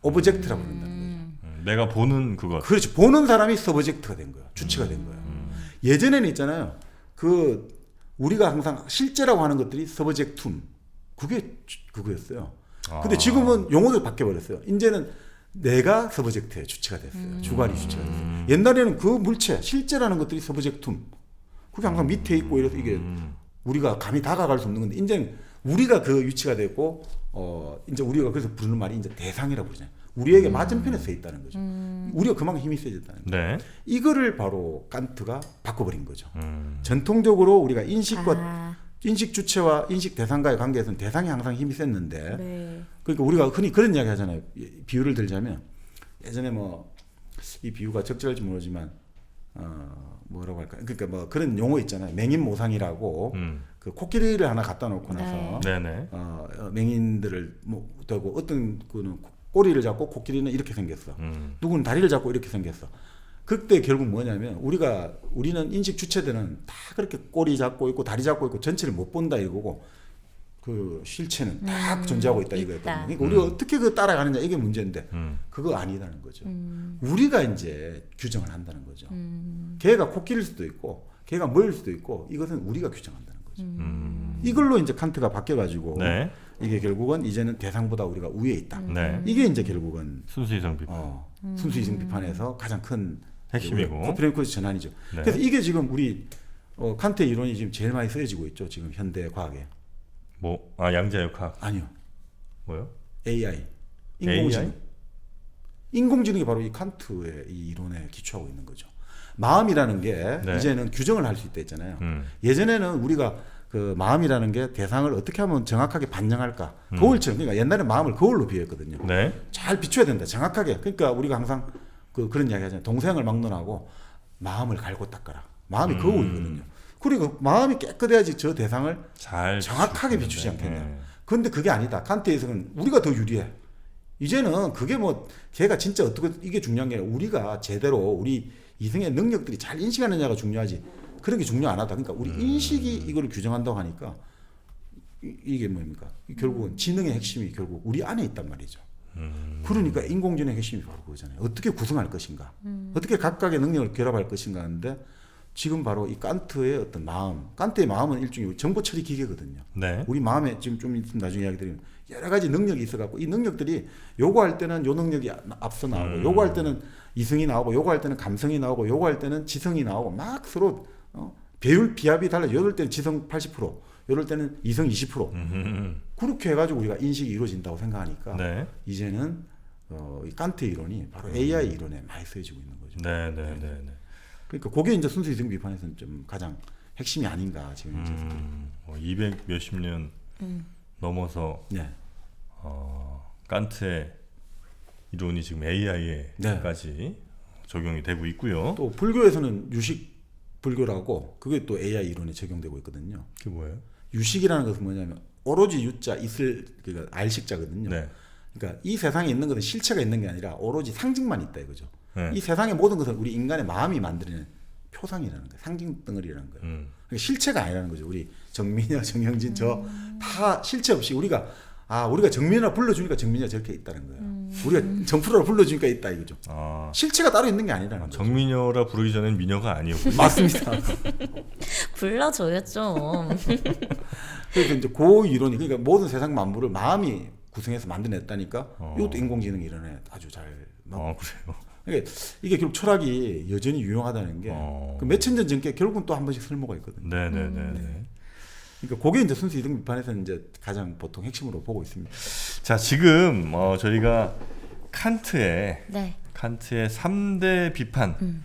오브젝트라 부른다는 거죠. 내가 보는 그것. 그렇죠. 보는 사람이 서브젝트가 된 거예요. 주체가 된 거예요. 예전에는 있잖아요. 그 우리가 항상 실제라고 하는 것들이 서브젝툼. 그게 그거였어요. 근데 지금은 용어도 바뀌어 버렸어요. 이제는 내가 서브젝트의 주체가 됐어요. 주관이 주체가 됐어요. 옛날에는 그 물체, 실제라는 것들이 서브젝툼. 그게 항상 밑에 있고 이래서 이게 우리가 감히 다가갈 수 없는 건데 이제는 우리가 그 위치가 됐고 이제 우리가 그래서 부르는 말이 이제 대상이라고 부르잖아요. 우리에게 맞은편에 서 있다는 거죠. 우리가 그만큼 힘이 세졌다는 거죠. 네. 이거를 바로 칸트가 바꿔버린 거죠. 전통적으로 우리가 인식 주체와 인식 대상과의 관계에서는 대상이 항상 힘이 셌는데 네. 그러니까 우리가 흔히 그런 이야기 하잖아요. 비유를 들자면 예전에 뭐 이 비유가 적절할지 모르지만 뭐라고 할까? 그러니까 뭐 그런 용어 있잖아요. 맹인모상이라고 그 코끼리를 하나 갖다 놓고 나서 네네. 맹인들을 뭐 되고 어떤 그는 꼬리를 잡고 코끼리는 이렇게 생겼어. 누구는 다리를 잡고 이렇게 생겼어. 그때 결국 뭐냐면 우리는 인식 주체들은 다 그렇게 꼬리 잡고 있고 다리 잡고 있고 전체를 못 본다 이거고 그 실체는 딱 존재하고 있다 이거였거든요. 그러니까 우리가 어떻게 그 따라가느냐 이게 문제인데 그거 아니라는 거죠. 우리가 이제 규정을 한다는 거죠. 걔가 코끼리일 수도 있고 걔가 뭐일 수도 있고 이것은 우리가 규정한다는 거죠. 이걸로 이제 칸트가 바뀌어가지고 네. 이게 결국은 이제는 대상보다 우리가 위에 있다. 네. 이게 이제 결국은 순수이성 비판. 순수이성 비판에서 가장 큰 핵심이고. 코페르니쿠스 전환이죠. 네. 그래서 이게 지금 우리 칸트의 이론이 지금 제일 많이 쓰여지고 있죠. 지금 현대 과학에. 양자역학. 아니요. 뭐요? AI. 인공지능. AI? 인공지능이 바로 이 칸트의 이 이론에 기초하고 있는 거죠. 마음이라는 게 네. 이제는 규정을 할 수 있다 했잖아요. 예전에는 우리가 그 마음이라는 게 대상을 어떻게 하면 정확하게 반영할까? 거울처럼. 그러니까 옛날에 마음을 거울로 비유했거든요. 네. 잘 비춰야 된다. 정확하게. 그러니까 우리가 항상 그런 이야기 하잖아요. 동생을 막론하고 마음을 갈고 닦아라. 마음이 거울이거든요. 그리고 마음이 깨끗해야지 저 대상을 잘 정확하게 비추지 않겠냐. 네. 그런데 그게 아니다. 칸트에서는 우리가 더 유리해. 이제는 그게 뭐 걔가 진짜 어떻게 이게 중요한 게 아니라 우리가 제대로 우리 이성의 능력들이 잘 인식하느냐가 중요하지. 그런 게 중요 안 하다. 그러니까 우리 인식이 이거를 규정한다고 하니까 이게 뭡니까? 결국은 지능의 핵심이 결국 우리 안에 있단 말이죠. 그러니까 인공지능의 핵심이 바로 그거잖아요. 어떻게 구성할 것인가, 어떻게 각각의 능력을 결합할 것인가 하는데 지금 바로 이 칸트의 어떤 마음, 칸트의 마음은 일종의 정보 처리 기계거든요. 네. 우리 마음에 지금 좀 있으면 나중에 이야기 드리면 여러 가지 능력이 있어갖고 이 능력들이 요구할 때는 요 능력이 앞서 나오고 요구할 때는 이성이 나오고 요구할 때는 감성이 나오고 요구할 때는 지성이 나오고 막 서로 배율 비합이 달라요. 이럴 때는 지성 80%, 이럴 때는 이성 20%. 그렇게 해가지고 우리가 인식이 이루어진다고 생각하니까 네. 이제는 이 칸트의 이론이 바로 AI 이론에 많이 쓰여지고 있는 거죠. 네, 네, 네, 네. 그러니까 그게 이제 순수 이성 비판에서는 좀 가장 핵심이 아닌가 지금 현재. 200 몇십 년 넘어서 네. 칸트의 이론이 지금 AI에까지 적용이 되고 있고요. 또 불교에서는 유식 불교라고 그게 또 AI 이론에 적용되고 있거든요. 그게 뭐예요? 유식이라는 것은 뭐냐면 오로지 유자 있을 그러니까 알식자거든요. 네. 그러니까 이 세상에 있는 것은 실체가 있는 게 아니라 오로지 상징만 있다 이거죠. 네. 이 세상의 모든 것은 우리 인간의 마음이 만드는 표상이라는 거예요. 상징 덩어리라는 거예요. 그러니까 실체가 아니라는 거죠. 우리 정민이나 정영진 저 다 실체 없이 우리가 정민이라 불러주니까 정민이가 저렇게 있다는 거예요. 우리가 정프로라 불러주니까 있다 이거죠. 실체가 따로 있는 게 아니라는 거죠. 정미녀라 부르기 전엔 미녀가 아니었군요. 맞습니다. 불러줘요 좀. 그래서 이제 그 이론이 그러니까 모든 세상 만물을 마음이 구성해서 만들어냈다니까 이것도 인공지능 이론에 아주 잘 그래요. 그러니까 이게 결국 철학이 여전히 유용하다는 게 그 몇천 년 전께 결국은 또 한 번씩 쓸모가 있거든요. 네네네. 그러니까 그게 이제 순수 이등 비판에서는 이제 가장 보통 핵심으로 보고 있습니다. 자, 지금 저희가 칸트의 네. 3대 비판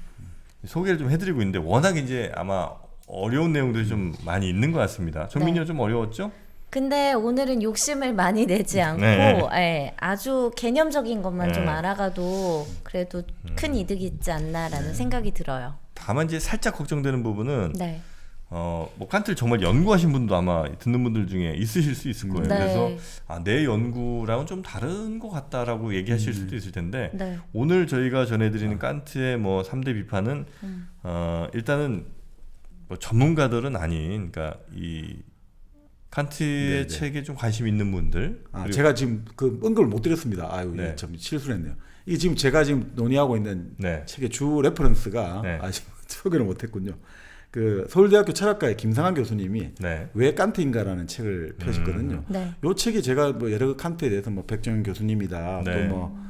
소개를 좀 해드리고 있는데 워낙 이제 아마 어려운 내용들이 좀 많이 있는 것 같습니다. 정민이가 좀 어려웠죠? 근데 오늘은 욕심을 많이 내지 않고 네. 아주 개념적인 것만 네. 좀 알아가도 그래도 큰 이득이 있지 않나라는 생각이 들어요. 다만 이제 살짝 걱정되는 부분은 네. 뭐 칸트를 정말 연구하신 분도 아마 듣는 분들 중에 있으실 수 있을 거예요. 네. 그래서 내 연구랑은 좀 다른 것 같다라고 얘기하실 수도 있을 텐데 네. 오늘 저희가 전해드리는 칸트의 뭐 3대 비판은 일단은 뭐 전문가들은 아닌 그러니까 이 칸트의 네네. 책에 좀 관심 있는 분들 그리고 제가 지금 그 언급을 못 드렸습니다. 아유, 네. 참 실수를 했네요. 이게 지금 제가 지금 논의하고 있는 네. 책의 주 레퍼런스가 네. 아직 소개를 못했군요. 그 서울대학교 철학과의 김상한 교수님이 네. 왜 칸트인가라는 책을 펴셨거든요. 네. 요 책이 제가 뭐 여러 칸트에 대해서 뭐 백정현 교수님이다, 네. 또 뭐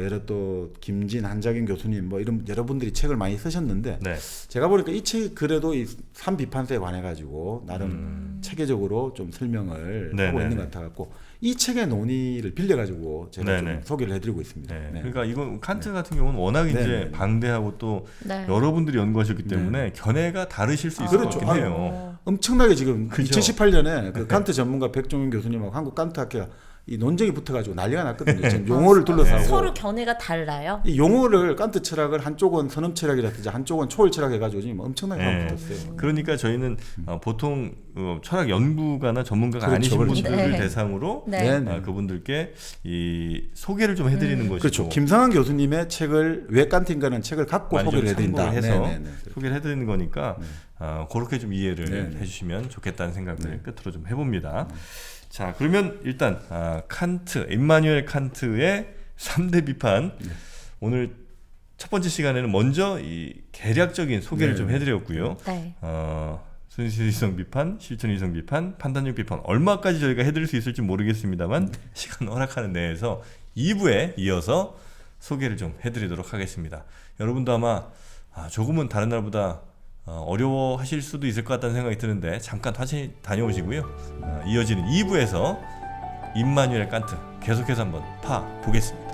여러 또 김진 한자균 교수님 뭐 이런 여러분들이 책을 많이 쓰셨는데 네. 제가 보니까 이 책이 그래도 이 삼비판서에 관해 가지고 나름 체계적으로 좀 설명을 네, 하고 네, 있는 네. 것 같아 갖고 이 책의 논의를 빌려 가지고 제가 네, 좀 네. 소개를 해드리고 있습니다. 네. 네. 그러니까 이건 칸트 같은 경우는 워낙 네, 이제 네. 방대하고 또 네. 여러분들이 연구하셨기 때문에 견해가 다르실 수 있을 그렇죠. 것 같긴 해요. 엄청나게 지금 그죠? 2018년에 그 네. 칸트 전문가 백종윤 교수님하고 한국 칸트 학회가 이 논쟁이 붙어가지고 난리가 났거든요. 지금 용어를 둘러싸고 서로 견해가 달라요. 이 용어를 칸트 철학을 한쪽은 선험 철학이라든지 한쪽은 초월 철학 해가지고 지금 엄청나게 네. 붙었어요. 그러니까 저희는 보통 철학 연구가나 전문가가 그렇죠, 아니신 그렇죠. 분들을 네. 대상으로 네. 네. 그분들께 이 소개를 좀 해드리는 것이고 그렇죠. 김상한 교수님의 책을 왜 칸트인가라는 책을 갖고 많이 좀 소개를 해드린다. 참고를 해서 네, 네, 네. 소개를 해드리는 거니까 그렇게 좀 이해를 네, 네. 해주시면 좋겠다는 생각을 끝으로 좀 해봅니다. 자, 그러면 일단 칸트, 임마누엘 칸트의 3대 비판 오늘 첫 번째 시간에는 먼저 이 개략적인 소개를 네. 좀 해드렸고요. 네. 순수이성 비판, 실천이성 비판, 판단력 비판 얼마까지 저희가 해드릴 수 있을지 모르겠습니다만 시간 허락하는 내에서 2부에 이어서 소개를 좀 해드리도록 하겠습니다. 여러분도 아마 조금은 다른 날보다 어려워하실 수도 있을 것 같다는 생각이 드는데 잠깐 다시 다녀오시고요. 이어지는 2부에서 임마누엘 칸트 계속해서 한번 파 보겠습니다.